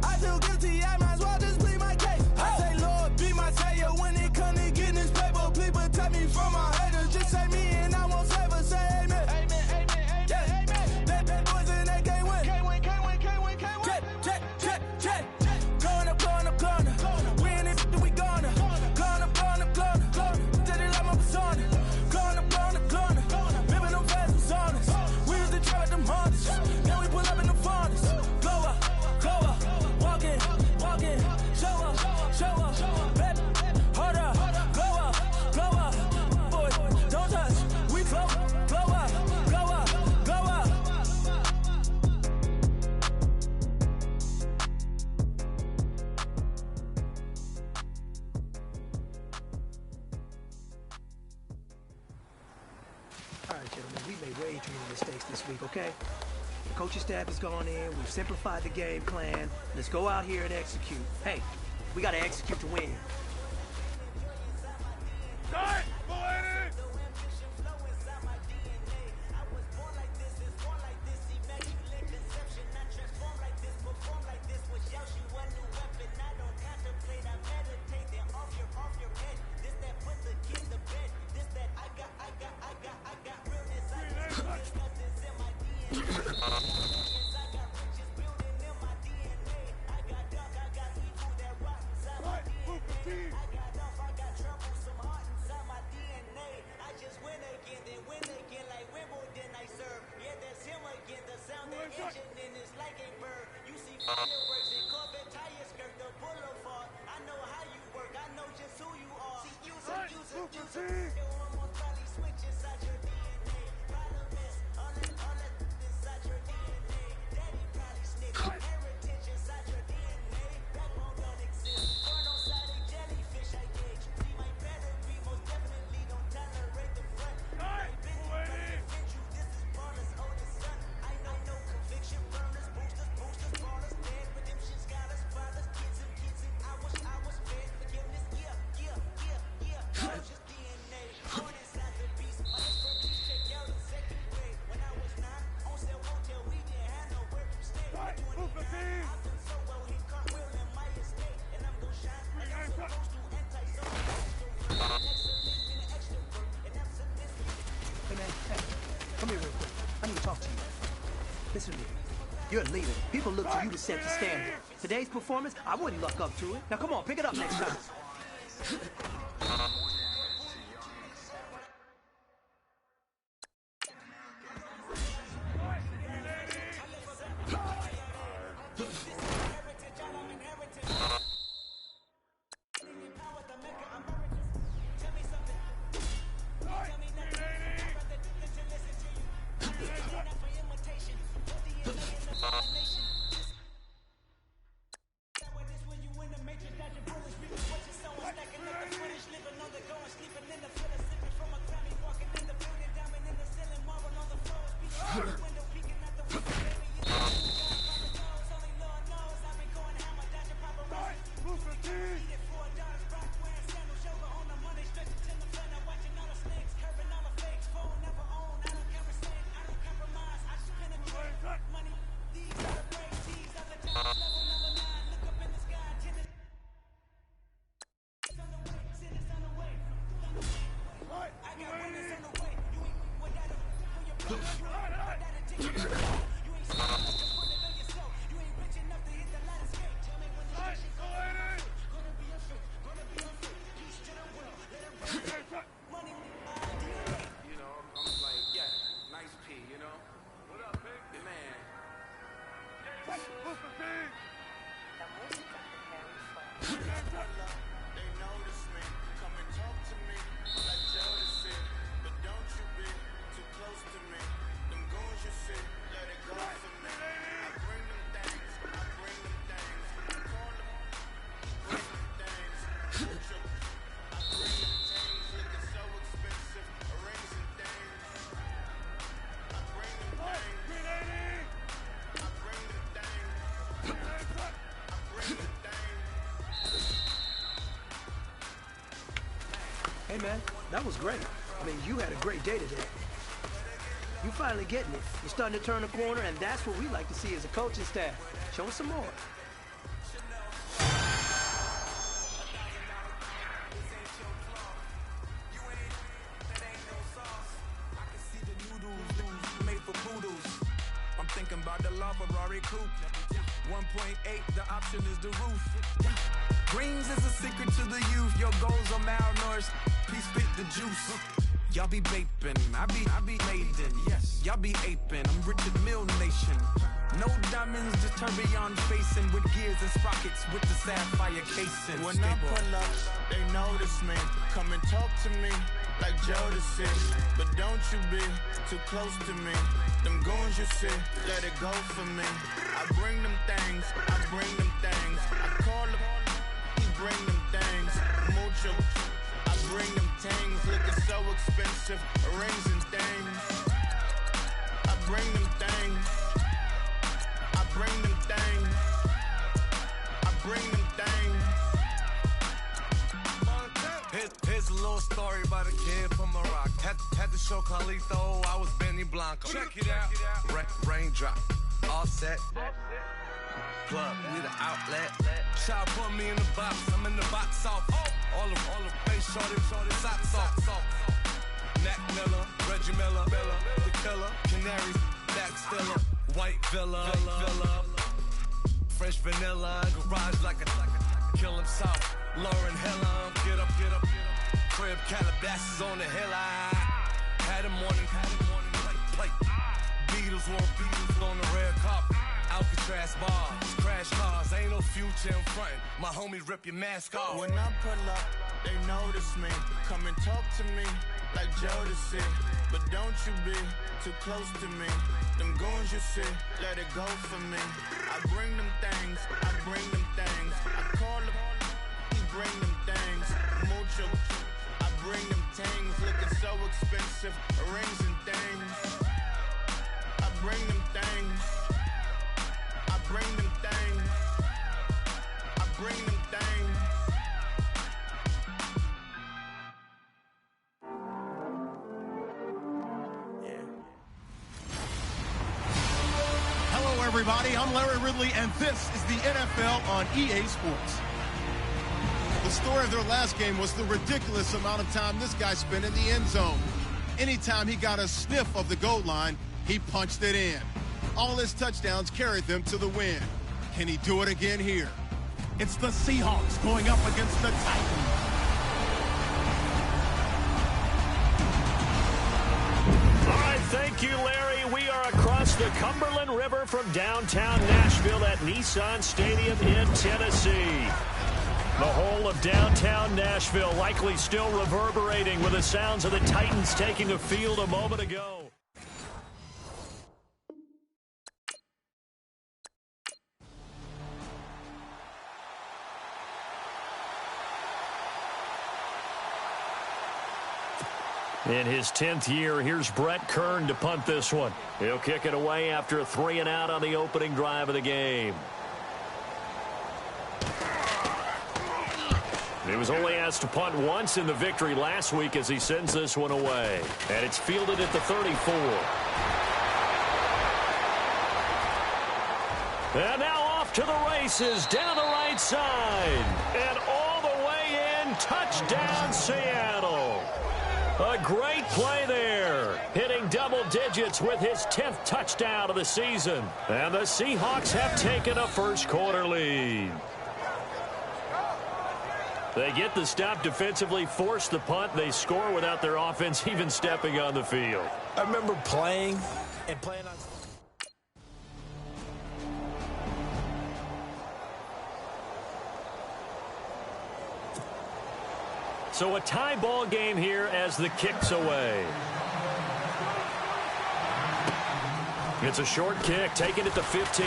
I feel guilty, I might as well just plead my case. I say, Lord, be my savior when it come to getting this paper. Please protect me from my haters. Just say me and I won't save us. Say amen. Amen. Yeah. That boys in that can't win. Can't win. Check. Going up. We in it, we gonna. Going up. Tell it like my persona. Going up. Remember them fast was honest. We used to drive them Hondas. Now we pull up in the Fondas. Go up. Walk in. Show up. Baby, hold up. Go up. Boy, don't touch. We float. Blow up. All right, gentlemen, we made way too many mistakes this week, okay? The coaching staff has gone in. We've simplified the game plan. Let's go out here and execute. Hey, we got to execute to win. Start, boy! Listen to me. You're a leader. People look to you to set the standard. Today's performance, I wouldn't luck up to it. Now come on, pick it up next time. Hey, man, that was great. I mean, you had a great day today. You finally getting it. You're starting to turn the corner, and that's what we like to see as a coaching staff. Show us some more. I'm thinking about the LaFerrari coupe. 1.8, the option is the roof. Greens is a secret to the youth. Your goals are malnourished. Please spit the juice. Y'all be vaping, I be maiden. Yes, y'all be aping. I'm Richard Mill Nation. No diamonds, just tourbillon facing with gears and sprockets with the sapphire casing. When I pull up, they notice me. Come and talk to me like Jodeci. But don't you be too close to me. Them goons you see, let it go for me. I bring them things, I bring them things. I call them, he bring them things. Mucho, I bring them things. Looking so expensive, rings and things. I bring them things. I bring them things. I bring them things. Here's a little story about a kid from Iraq. Had to show Carlito I was Benny Blanco. Check it out. Raindrop, all set. Plug, we the outlet. Shot put me in the box. I'm in the box off. All the face shorty, socks off. Mac Miller, Reggie Miller, the killer, Canaries, backs White villa, French vanilla, garage like a kill him soft. Lauren Hill, get up. Crib Calabasas on the hill. I had him morning, plate. Beatles on the red carpet. Alcatraz bars, crash cars, ain't no future in front. My homie rip your mask off. When I pull up, they notice me. Come and talk to me like Jodeci. But don't you be too close to me. Them goons you see, let it go for me. I bring them things. I call them, he bring them things. Mucho, I bring them things. Looking so expensive, rings and things. I bring them things. I bring them things. I bring them things. Hello, everybody. I'm Larry Ridley, and this is the NFL on EA Sports. The story of their last game was the ridiculous amount of time this guy spent in the end zone. Anytime he got a sniff of the goal line, he punched it in. All his touchdowns carried them to the win. Can he do it again here? It's the Seahawks going up against the Titans. All right, thank you, Larry. We are across the Cumberland River from downtown Nashville at Nissan Stadium in Tennessee. The whole of downtown Nashville likely still reverberating with the sounds of the Titans taking a field a moment ago. In his 10th year, here's Brett Kern to punt this one. He'll kick it away after a 3-and-out on the opening drive of the game. He was only asked to punt once in the victory last week as he sends this one away. And it's fielded at the 34. And now off to the races, down the right side. And all the way in, touchdown Seattle. A great play there, hitting double digits with his 10th touchdown of the season. And the Seahawks have taken a first-quarter lead. They get the stop defensively, force the punt. They score without their offense even stepping on the field. I remember playing on... So a tie ball game here as the kick's away. It's a short kick, taken at the 15.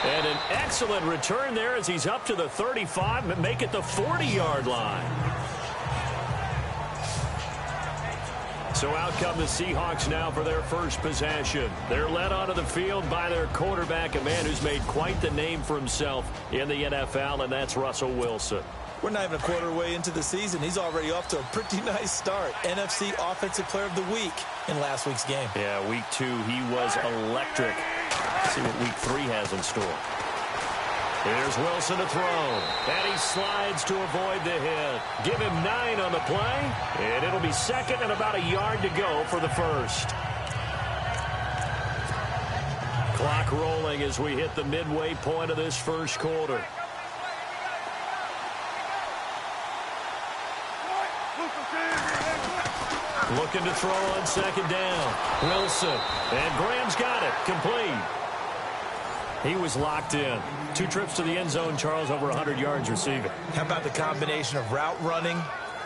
And an excellent return there as he's up to the 35 and make it the 40-yard line. So out come the Seahawks now for their first possession. They're led onto the field by their quarterback, a man who's made quite the name for himself in the NFL, and that's Russell Wilson. We're not even a quarter way into the season. He's already off to a pretty nice start. NFC Offensive Player of the Week in last week's game. Yeah, week 2, he was electric. Let's see what week 3 has in store. Here's Wilson to throw. And he slides to avoid the hit. Give him 9 on the play. And it'll be second and about a yard to go for the first. Clock rolling as we hit the midway point of this first quarter. Looking to throw on second down. Wilson. And Graham's got it. Complete. He was locked in. 2 trips to the end zone, Charles, over 100 yards receiving. How about the combination of route running,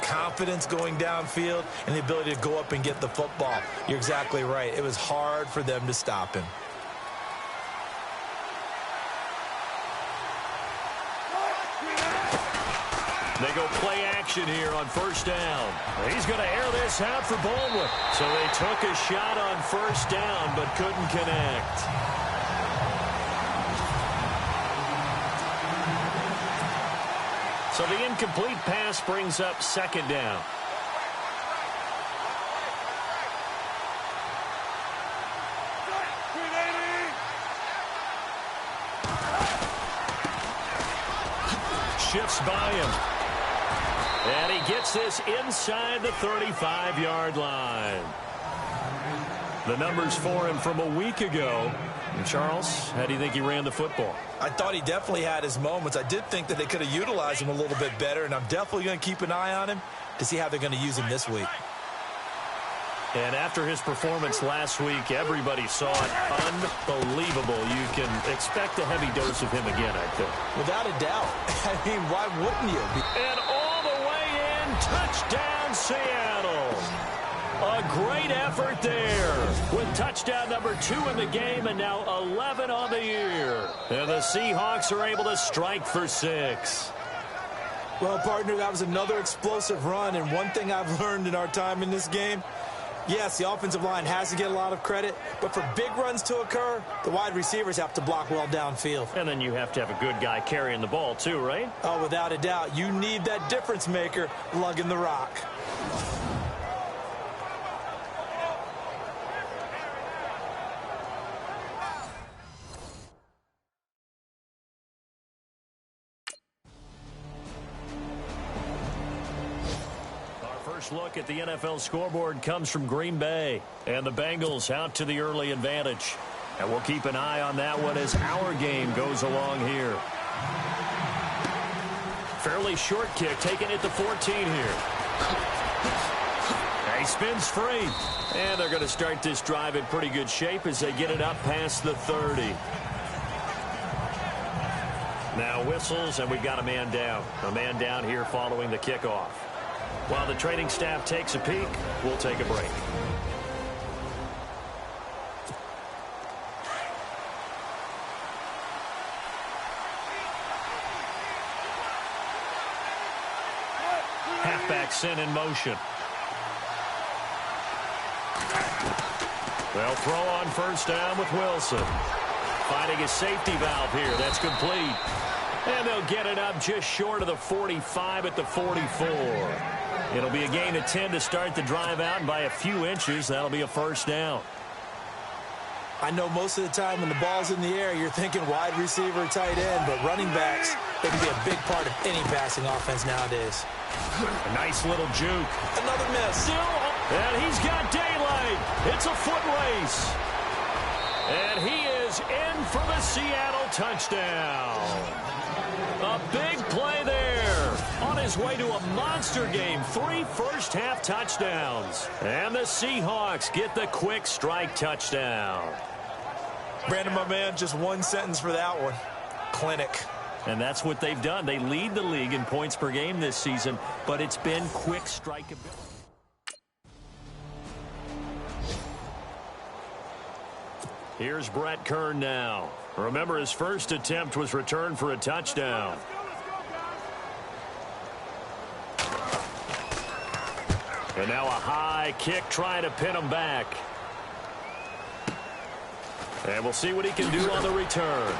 confidence going downfield, and the ability to go up and get the football? You're exactly right. It was hard for them to stop him. They go play action here on first down. He's going to air this out for Baldwin. So they took a shot on first down but couldn't connect. So the incomplete pass brings up second down. Shifts by him. And he gets this inside the 35-yard line. the numbers for him from a week ago. And Charles, how do you think he ran the football? I thought he definitely had his moments. I did think that they could have utilized him a little bit better, and I'm definitely going to keep an eye on him to see how they're going to use him this week. And after his performance last week, everybody saw it. Unbelievable. You can expect a heavy dose of him again, I think. Without a doubt. I mean, why wouldn't you? And all the way in, touchdown Seattle. A great effort there with touchdown number 2 in the game and now 11 on the year. And the Seahawks are able to strike for 6. Well, partner, that was another explosive run, and one thing I've learned in our time in this game, yes, the offensive line has to get a lot of credit, but for big runs to occur, the wide receivers have to block well downfield. And then you have to have a good guy carrying the ball too, right? Oh, without a doubt. You need that difference maker lugging the rock. Look at the NFL scoreboard comes from Green Bay, and the Bengals out to the early advantage. And we'll keep an eye on that one as our game goes along here. Fairly short kick, taking it to 14 here. He spins free, and they're going to start this drive in pretty good shape as they get it up past the 30. Now whistles, and we've got a man down. A man down here following the kickoff. While the training staff takes a peek, we'll take a break. Halfback sent in motion. They'll throw on first down with Wilson. Finding a safety valve here. That's complete. And they'll get it up just short of the 45 at the 44. It'll be a gain of 10 to start the drive out, and by a few inches, that'll be a first down. I know most of the time when the ball's in the air, you're thinking wide receiver, tight end, but running backs, they can be a big part of any passing offense nowadays. A nice little juke. Another miss. And he's got daylight. It's a foot race. And he is in for the Seattle touchdown. A big play there. On his way to a monster game. 3 first-half touchdowns. And the Seahawks get the quick strike touchdown. Brandon, my man, just one sentence for that one. Clinic. And that's what they've done. They lead the league in points per game this season, but it's been quick strike ability. Here's Brett Kern now. Remember, his first attempt was returned for a touchdown. And now a high kick trying to pin him back. And we'll see what he can do on the return.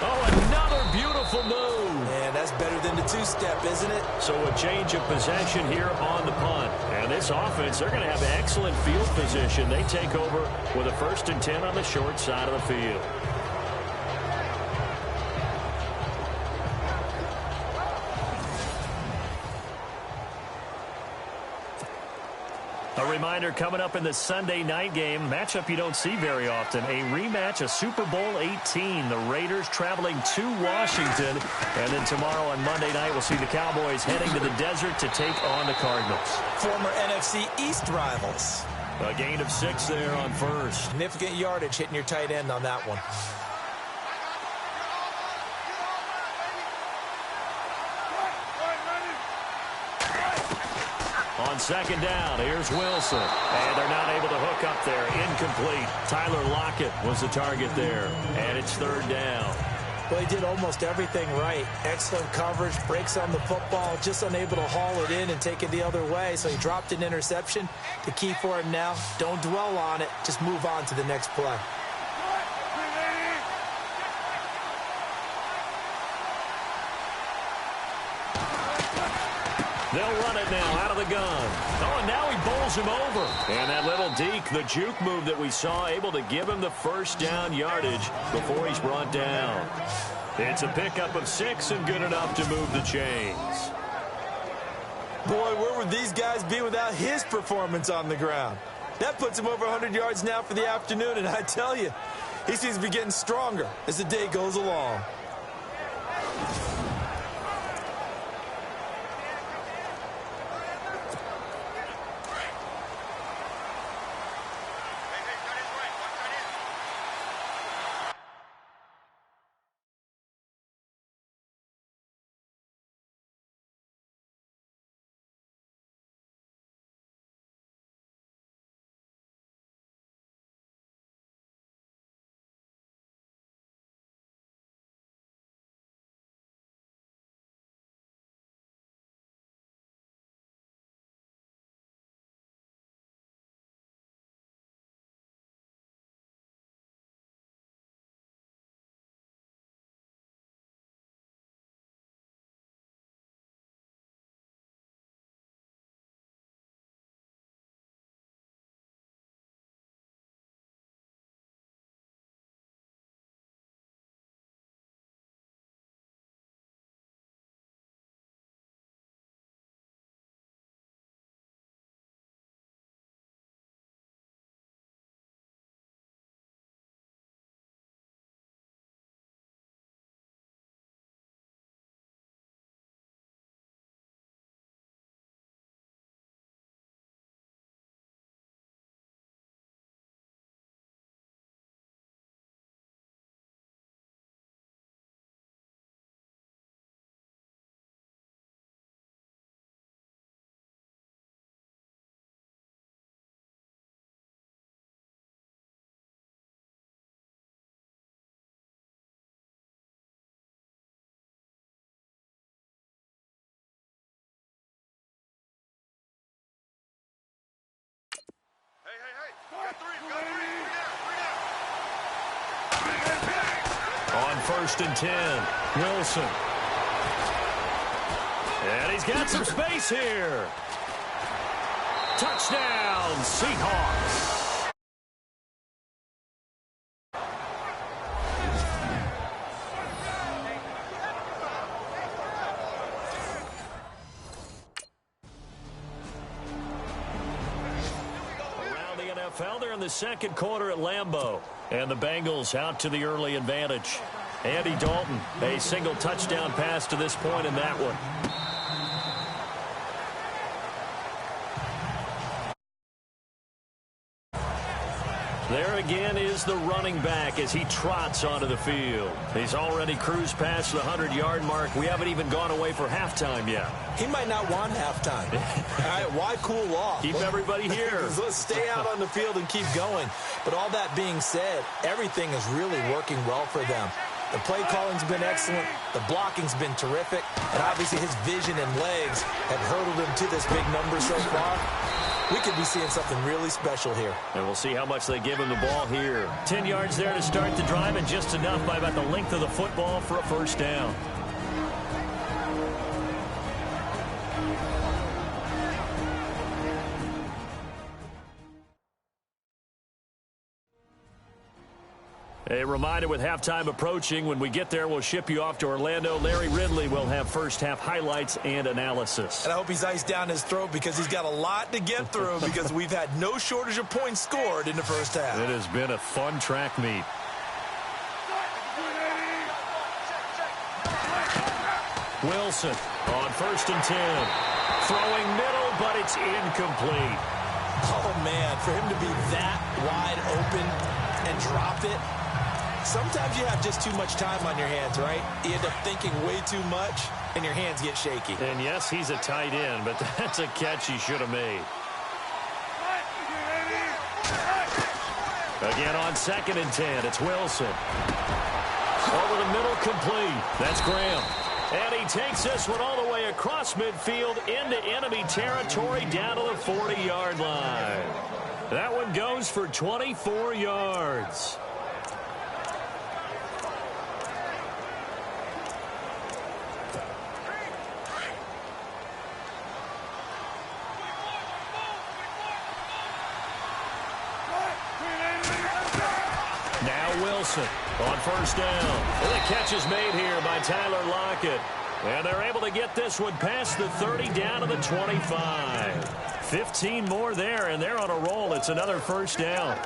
Oh, another beautiful move. And that's better than the two-step, isn't it? So a change of possession here on the punt. And this offense, they're going to have excellent field position. They take over with a 1st and 10 on the short side of the field. A reminder coming up in the Sunday night game, matchup you don't see very often, a rematch of Super Bowl 18. The Raiders traveling to Washington. And then tomorrow on Monday night, we'll see the Cowboys heading to the desert to take on the Cardinals. Former NFC East rivals. A gain of 6 there on first. Significant yardage hitting your tight end on that one. On 2nd down, here's Wilson. And they're not able to hook up there. Incomplete. Tyler Lockett was the target there. And it's 3rd down. Well, he did almost everything right. Excellent coverage, breaks on the football, just unable to haul it in and take it the other way. So he dropped an interception. The key for him now, don't dwell on it. Just move on to the next play. They'll run it now out of the gun. Oh, and now he bowls him over. And that little deke, the juke move that we saw, able to give him the 1st down yardage before he's brought down. It's a pickup of 6 and good enough to move the chains. Boy, where would these guys be without his performance on the ground? That puts him over 100 yards now for the afternoon, and I tell you, he seems to be getting stronger as the day goes along. On 1st and 10, Wilson. And he's got some space here. Touchdown, Seahawks. NFL, they're in the second quarter at Lambeau. And the Bengals out to the early advantage. Andy Dalton, a single touchdown pass to this point in that one. There again is the running back as he trots onto the field. He's already cruised past the 100-yard mark. We haven't even gone away for halftime yet. He might not want halftime. All right, why cool off? Keep everybody here. Let's stay out on the field and keep going. But all that being said, everything is really working well for them. The play calling's been excellent. The blocking's been terrific. And obviously his vision and legs have hurdled him to this big number so far. We could be seeing something really special here. And we'll see how much they give him the ball here. 10 yards there to start the drive, and just enough by about the length of the football for a first down. A reminder, with halftime approaching, when we get there, we'll ship you off to Orlando. Larry Ridley will have first-half highlights and analysis. And I hope he's iced down his throat because he's got a lot to get through because we've had no shortage of points scored in the first half. It has been a fun track meet. Wilson on 1st and 10. Throwing middle, but it's incomplete. Oh, man, for him to be that wide open and drop it. Sometimes you have just too much time on your hands, right? You end up thinking way too much, and your hands get shaky. And yes, he's a tight end, but that's a catch he should have made. Again on 2nd and 10, it's Wilson. Over the middle, complete. That's Graham. And he takes this one all the way across midfield into enemy territory down to the 40-yard line. That one goes for 24 yards. Now Wilson on 1st down. And the catch is made here by Tyler Lockett. And they're able to get this one past the 30 down to the 25. 15 more there, and they're on a roll. It's another first down.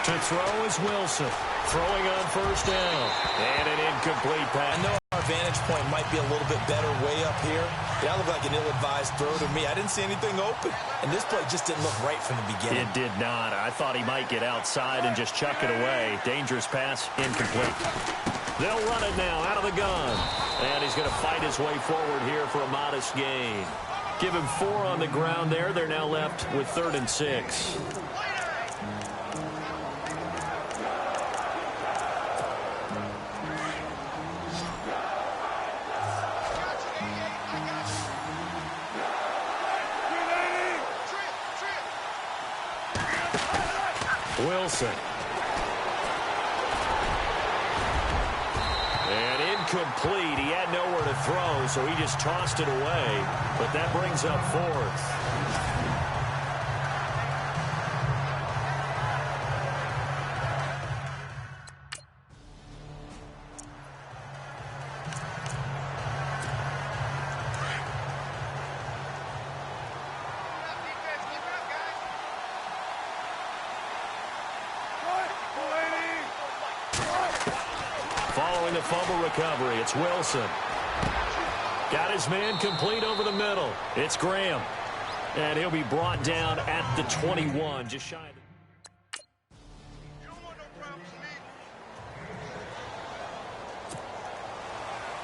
To throw is Wilson. Throwing on first down. And an incomplete pass. I know our vantage point might be a little bit better way up here. That looked like an ill-advised throw to me. I didn't see anything open. And this play just didn't look right from the beginning. It did not. I thought he might get outside and just chuck it away. Dangerous pass, incomplete. They'll run it now out of the gun. And he's going to fight his way forward here for a modest gain. Give him 4 on the ground there. They're now left with 3rd and 6. Wilson. And incomplete. He had nowhere to throw, so he just tossed it away. But that brings up 4th. Following the fumble recovery, it's Wilson. Got his man complete over the middle. It's Graham. And he'll be brought down at the 21, just shy of the...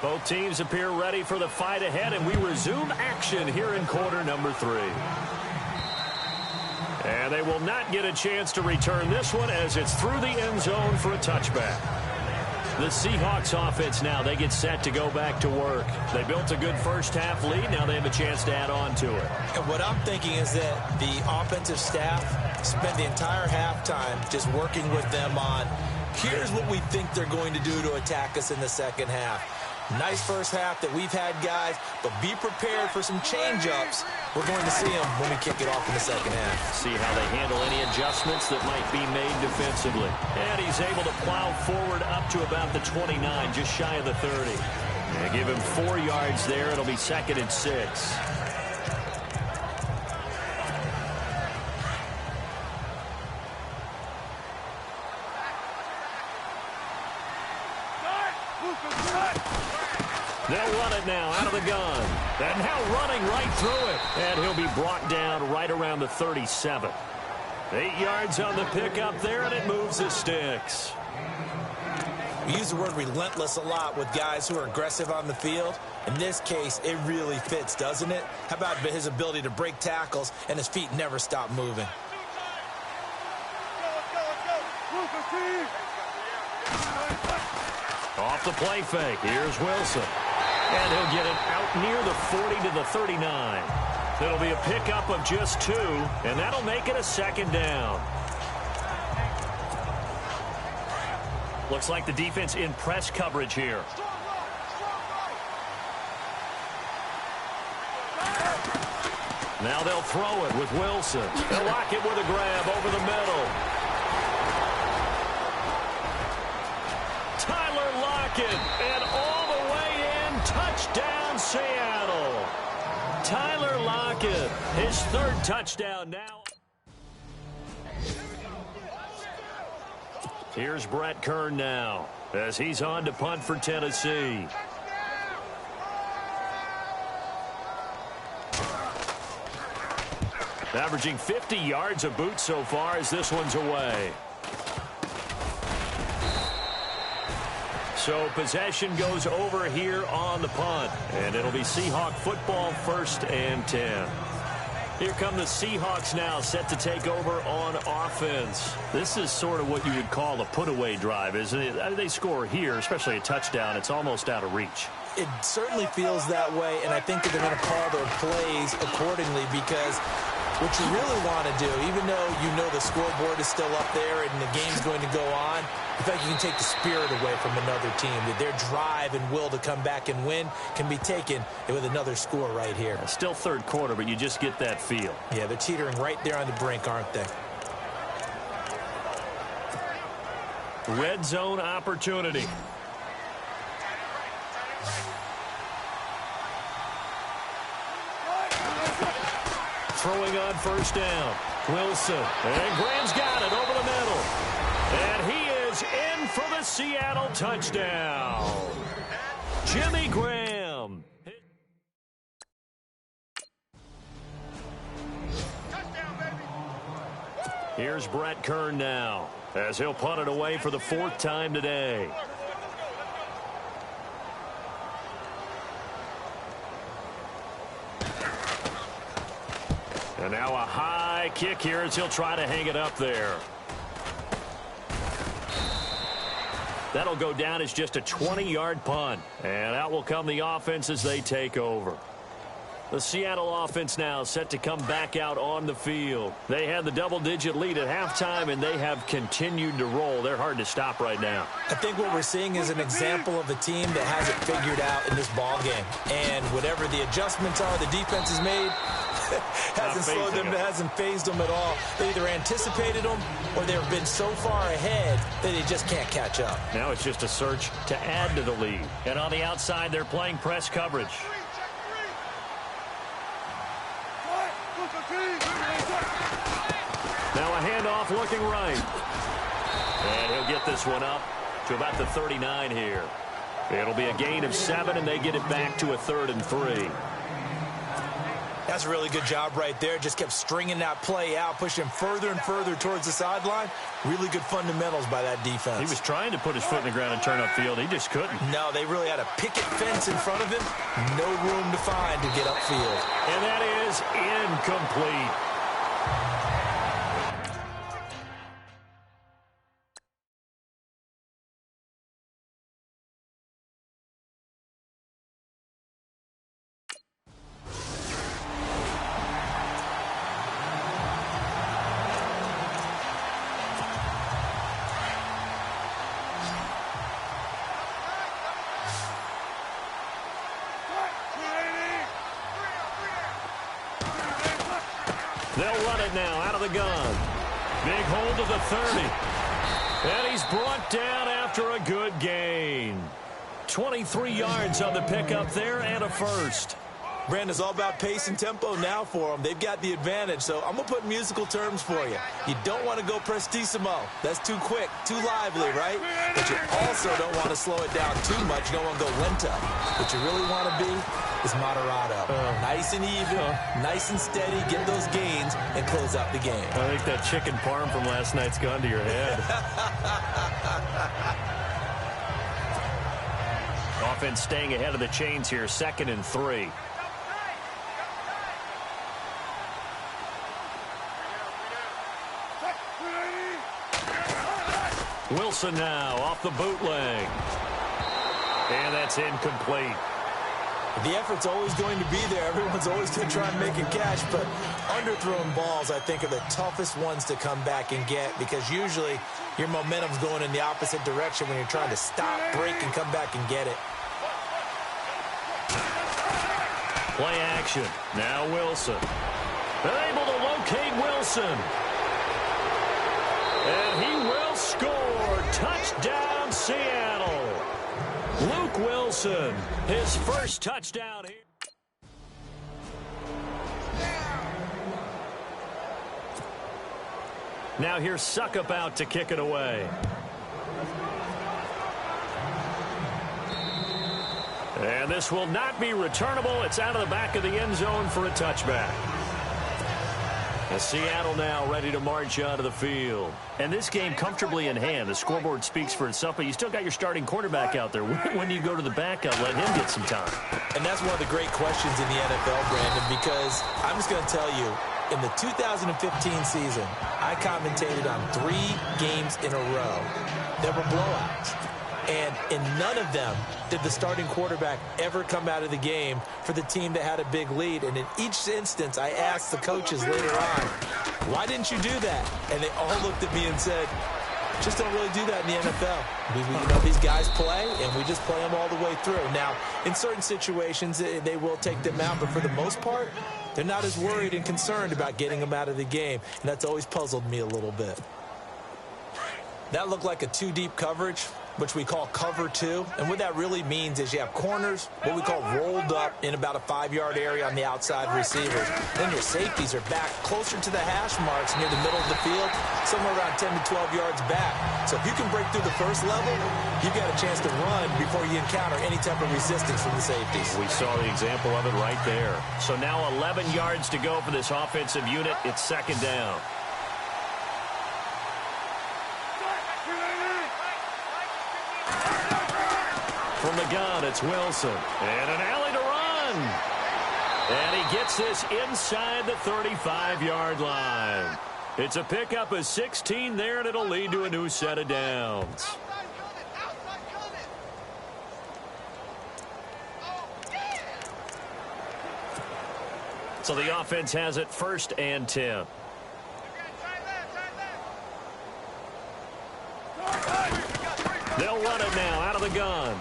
Both teams appear ready for the fight ahead, and we resume action here in quarter number 3. And they will not get a chance to return this one as it's through the end zone for a touchback. The Seahawks offense now, they get set to go back to work. They built a good first half lead. Now they have a chance to add on to it. And what I'm thinking is that the offensive staff spent the entire halftime just working with them on, here's what we think they're going to do to attack us in the second half. Nice first half that we've had, guys, but be prepared for some change-ups. We're going to see them when we kick it off in the second half. See how they handle any adjustments that might be made defensively. And he's able to plow forward up to about the 29, just shy of the 30. They give him 4 yards there. It'll be 2nd and 6. They'll run it now out of the gun. And now running right through it. And he'll be brought down right around the 37. 8 yards on the pickup there, and it moves the sticks. We use the word relentless a lot with guys who are aggressive on the field. In this case, it really fits, doesn't it? How about his ability to break tackles and his feet never stop moving? Off the play fake. Here's Wilson. And he'll get it out near the 40 to the 39. It'll be a pickup of just 2, and that'll make it a 2nd down. Looks like the defense in press coverage here. Now they'll throw it with Wilson. They'll lock it with a grab over the middle. Tyler Lockett, and all the way in, touchdown Seattle. Tyler Lockett, his 3rd touchdown now. Here's Brett Kern now as he's on to punt for Tennessee. Averaging 50 yards a boot so far as this one's away. So possession goes over here on the punt, and it'll be Seahawk football, 1st and 10. Here come the Seahawks now, set to take over on offense. This is sort of what you would call a put-away drive, isn't it? They score here, especially a touchdown. It's almost out of reach. It certainly feels that way, and I think that they're going to call their plays accordingly because What you really want to do, even though you know the scoreboard is still up there and the game's going to go on, in fact, you can take the spirit away from another team. That their drive and will to come back and win can be taken with another score right here. Still third quarter, but you just get that feel. Yeah, they're teetering right there on the brink, aren't they? Red zone opportunity. Throwing on first down. Wilson. And Graham's got it over the middle. And he is in for the Seattle touchdown. Jimmy Graham. Here's Brett Kern now, as he'll punt it away for the 4th time today. And now a high kick here as he'll try to hang it up there. That'll go down as just a 20-yard punt. And out will come the offense as they take over. The Seattle offense now set to come back out on the field. They had the double-digit lead at halftime, and they have continued to roll. They're hard to stop right now. I think what we're seeing is an example of a team that has it figured out in this ball game. And whatever the adjustments are the defense has made, hasn't slowed them, hasn't phased them at all. They either anticipated them or they've been so far ahead that they just can't catch up. Now it's just a search to add to the lead. And on the outside, they're playing press coverage. Now a handoff looking right. And he'll get this one up to about the 39 here. It'll be a gain of 7, and they get it back to a 3rd and 3. That's a really good job right there. Just kept stringing that play out, pushing further and further towards the sideline. Really good fundamentals by that defense. He was trying to put his foot in the ground and turn upfield. He just couldn't. No, they really had a picket fence in front of him. No room to find to get upfield. And that is incomplete. They'll run it now out of the gun. Big hold of the 30. And he's brought down after a good gain. 23 yards on the pickup there and a first. Brandon, it's all about pace and tempo now for them. They've got the advantage, so I'm going to put musical terms for you. You don't want to go prestissimo. That's too quick, too lively, right? But you also don't want to slow it down too much. You don't want to go lento. What you really want to be is moderato. Nice and even, nice and steady, get those gains, and close out the game. I think that chicken parm from last night's gone to your head. Offense staying ahead of the chains here, 2nd and 3. Wilson now off the bootleg. And that's incomplete. The effort's always going to be there. Everyone's always going to try and make a catch, but underthrown balls, I think, are the toughest ones to come back and get because usually your momentum's going in the opposite direction when you're trying to stop, break, and come back and get it. Play action. Now Wilson. They're able to locate Wilson. And he will score. Touchdown, Seattle. Luke Wilson, his first touchdown here. Now here's Suckup out to kick it away. And this will not be returnable. It's out of the back of the end zone for a touchback. Seattle now ready to march onto the field. And this game comfortably in hand. The scoreboard speaks for itself, but you still got your starting quarterback out there. When do you go to the backup, let him get some time? And that's one of the great questions in the NFL, Brandon, because I'm just going to tell you, in the 2015 season, I commentated on 3 games in a row that were blowouts. And in none of them did the starting quarterback ever come out of the game for the team that had a big lead. And in each instance, I asked the coaches later on, why didn't you do that? And they all looked at me and said, just don't really do that in the NFL. These guys play, and we just play them all the way through. Now, in certain situations, they will take them out, but for the most part, they're not as worried and concerned about getting them out of the game, and that's always puzzled me a little bit. That looked like a two-deep coverage, which we call cover two. And what that really means is you have corners, what we call rolled up in about a 5-yard area on the outside receivers. Then your safeties are back closer to the hash marks near the middle of the field, somewhere around 10 to 12 yards back. So if you can break through the first level, you've got a chance to run before you encounter any type of resistance from the safeties. We saw the example of it right there. So now 11 yards to go for this offensive unit. It's second down. From the gun, it's Wilson. And an alley to run. And he gets this inside the 35-yard line. It's a pickup of 16 there, and it'll lead to a new set of downs. So the offense has it 1st and 10. They'll run it now out of the gun.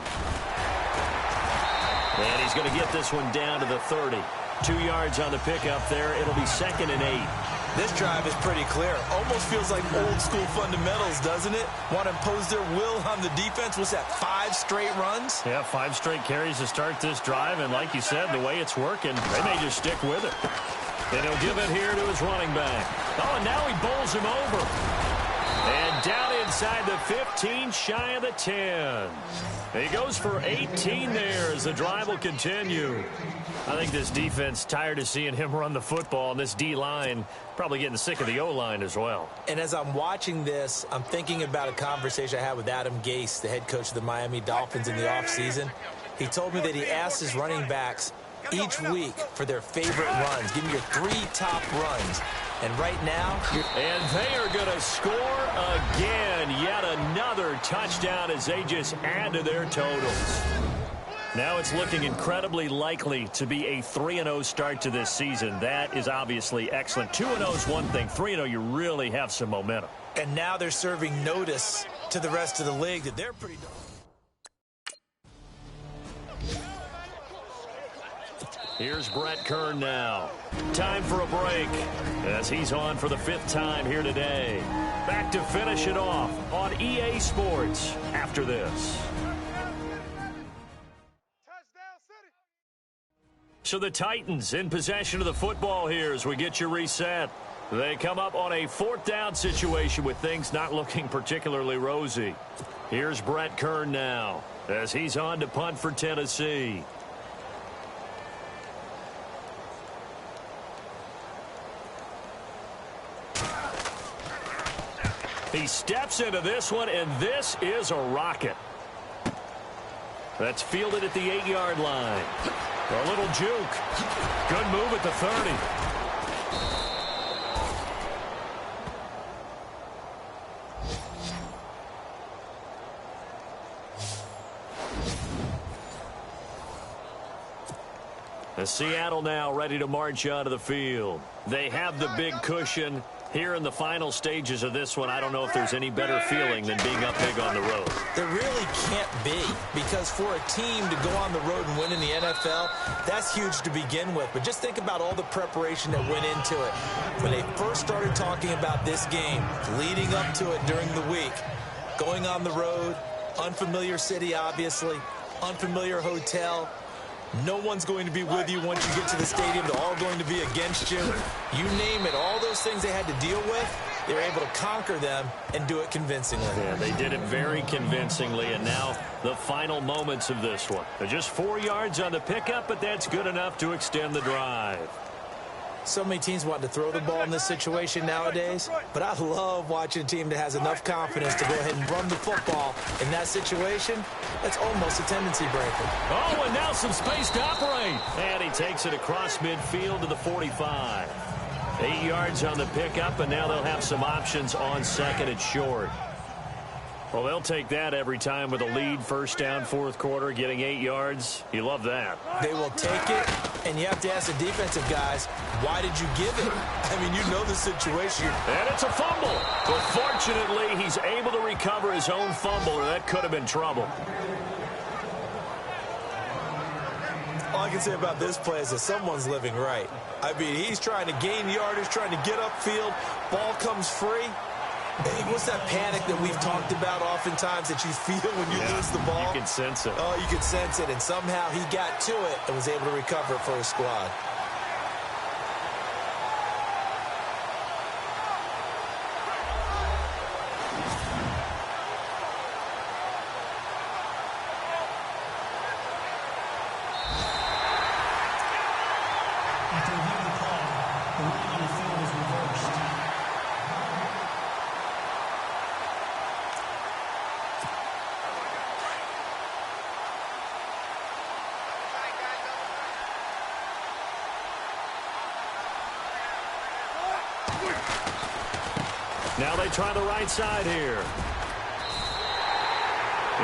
And he's going to get this one down to the 30. 2 yards on the pickup there. It'll be 2nd and 8. This drive is pretty clear. Almost feels like old school fundamentals, doesn't it? Want to impose their will on the defense. What's that, 5 straight runs? Yeah, 5 straight carries to start this drive. And like you said, the way it's working, they may just stick with it. And he'll give it here to his running back. Oh, and now he bowls him over. And down inside the 15, shy of the 10. He goes for 18 there as the drive will continue. I think this defense tired of seeing him run the football, and this D-line probably getting sick of the O-line as well. And as I'm watching this, I'm thinking about a conversation I had with Adam Gase, the head coach of the Miami Dolphins in the offseason. He told me that he asked his running backs each week for their favorite runs. Give me your 3 top runs. And right now, and they are going to score again. Yet another touchdown as they just add to their totals. Now it's looking incredibly likely to be a 3-0 start to this season. That is obviously excellent. 2-0 is one thing. 3-0, you really have some momentum. And now they're serving notice to the rest of the league that they're pretty... Here's Brett Kern now. Time for a break as he's on for the 5th time here today. Back to finish it off on EA Sports after this. So the Titans in possession of the football here as we get you reset. They come up on a 4th down situation with things not looking particularly rosy. Here's Brett Kern now as he's on to punt for Tennessee. He steps into this one, and this is a rocket. That's fielded at the 8-yard line. A little juke. Good move at the 30. As Seattle now ready to march onto the field. They have the big cushion. Here in the final stages of this one, I don't know if there's any better feeling than being up big on the road. There really can't be, because for a team to go on the road and win in the NFL, that's huge to begin with. But just think about all the preparation that went into it. When they first started talking about this game, leading up to it during the week, going on the road, unfamiliar city, obviously, unfamiliar hotel. No one's going to be with you once you get to the stadium. They're all going to be against you. You name it. All those things they had to deal with, they were able to conquer them and do it convincingly. Yeah, they did it very convincingly, and now the final moments of this one. They're just 4 yards on the pickup, but that's good enough to extend the drive. So many teams want to throw the ball in this situation nowadays, but I love watching a team that has enough confidence to go ahead and run the football in that situation. That's almost a tendency breaker. Oh, and now some space to operate. And he takes it across midfield to the 45. 8 yards on the pickup, and now they'll have some options on 2nd and short. Well, they'll take that every time with a lead, first down, fourth quarter, getting 8 yards. You love that. They will take it, and you have to ask the defensive guys, why did you give it? I mean, you know the situation. And it's a fumble. But fortunately, he's able to recover his own fumble, or that could have been trouble. All I can say about this play is that someone's living right. I mean, he's trying to gain yardage, trying to get upfield. Ball comes free. Hey, what's that panic that we've talked about oftentimes that you feel when you lose the ball? You can sense it. Oh, you can sense it. And somehow he got to it and was able to recover it for his squad. Now they try the right side here.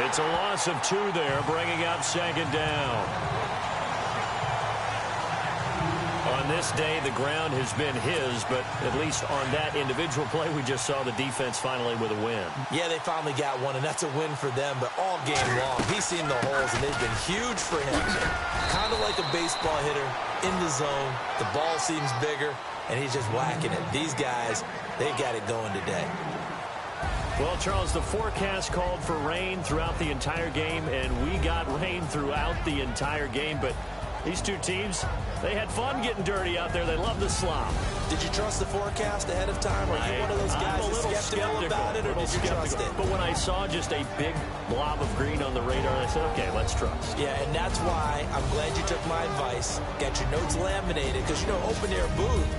It's a loss of 2 there, bringing up second down. On this day, the ground has been his, but at least on that individual play, we just saw the defense finally with a win. Yeah, they finally got one, and that's a win for them, but all game long, he's seen the holes, and they've been huge for him. Kind of like a baseball hitter in the zone. The ball seems bigger, and he's just whacking it. These guys, they got it going today. Well, Charles, the forecast called for rain throughout the entire game, and we got rain throughout the entire game, but these two teams, they had fun getting dirty out there. They love the slop. Did you trust the forecast ahead of time? Are you one of those guys that's skeptical about it, or did you trust it? But when I saw just a big blob of green on the radar, I said, okay, let's trust. Yeah, and that's why I'm glad you took my advice, got your notes laminated, because, you know, open-air booth,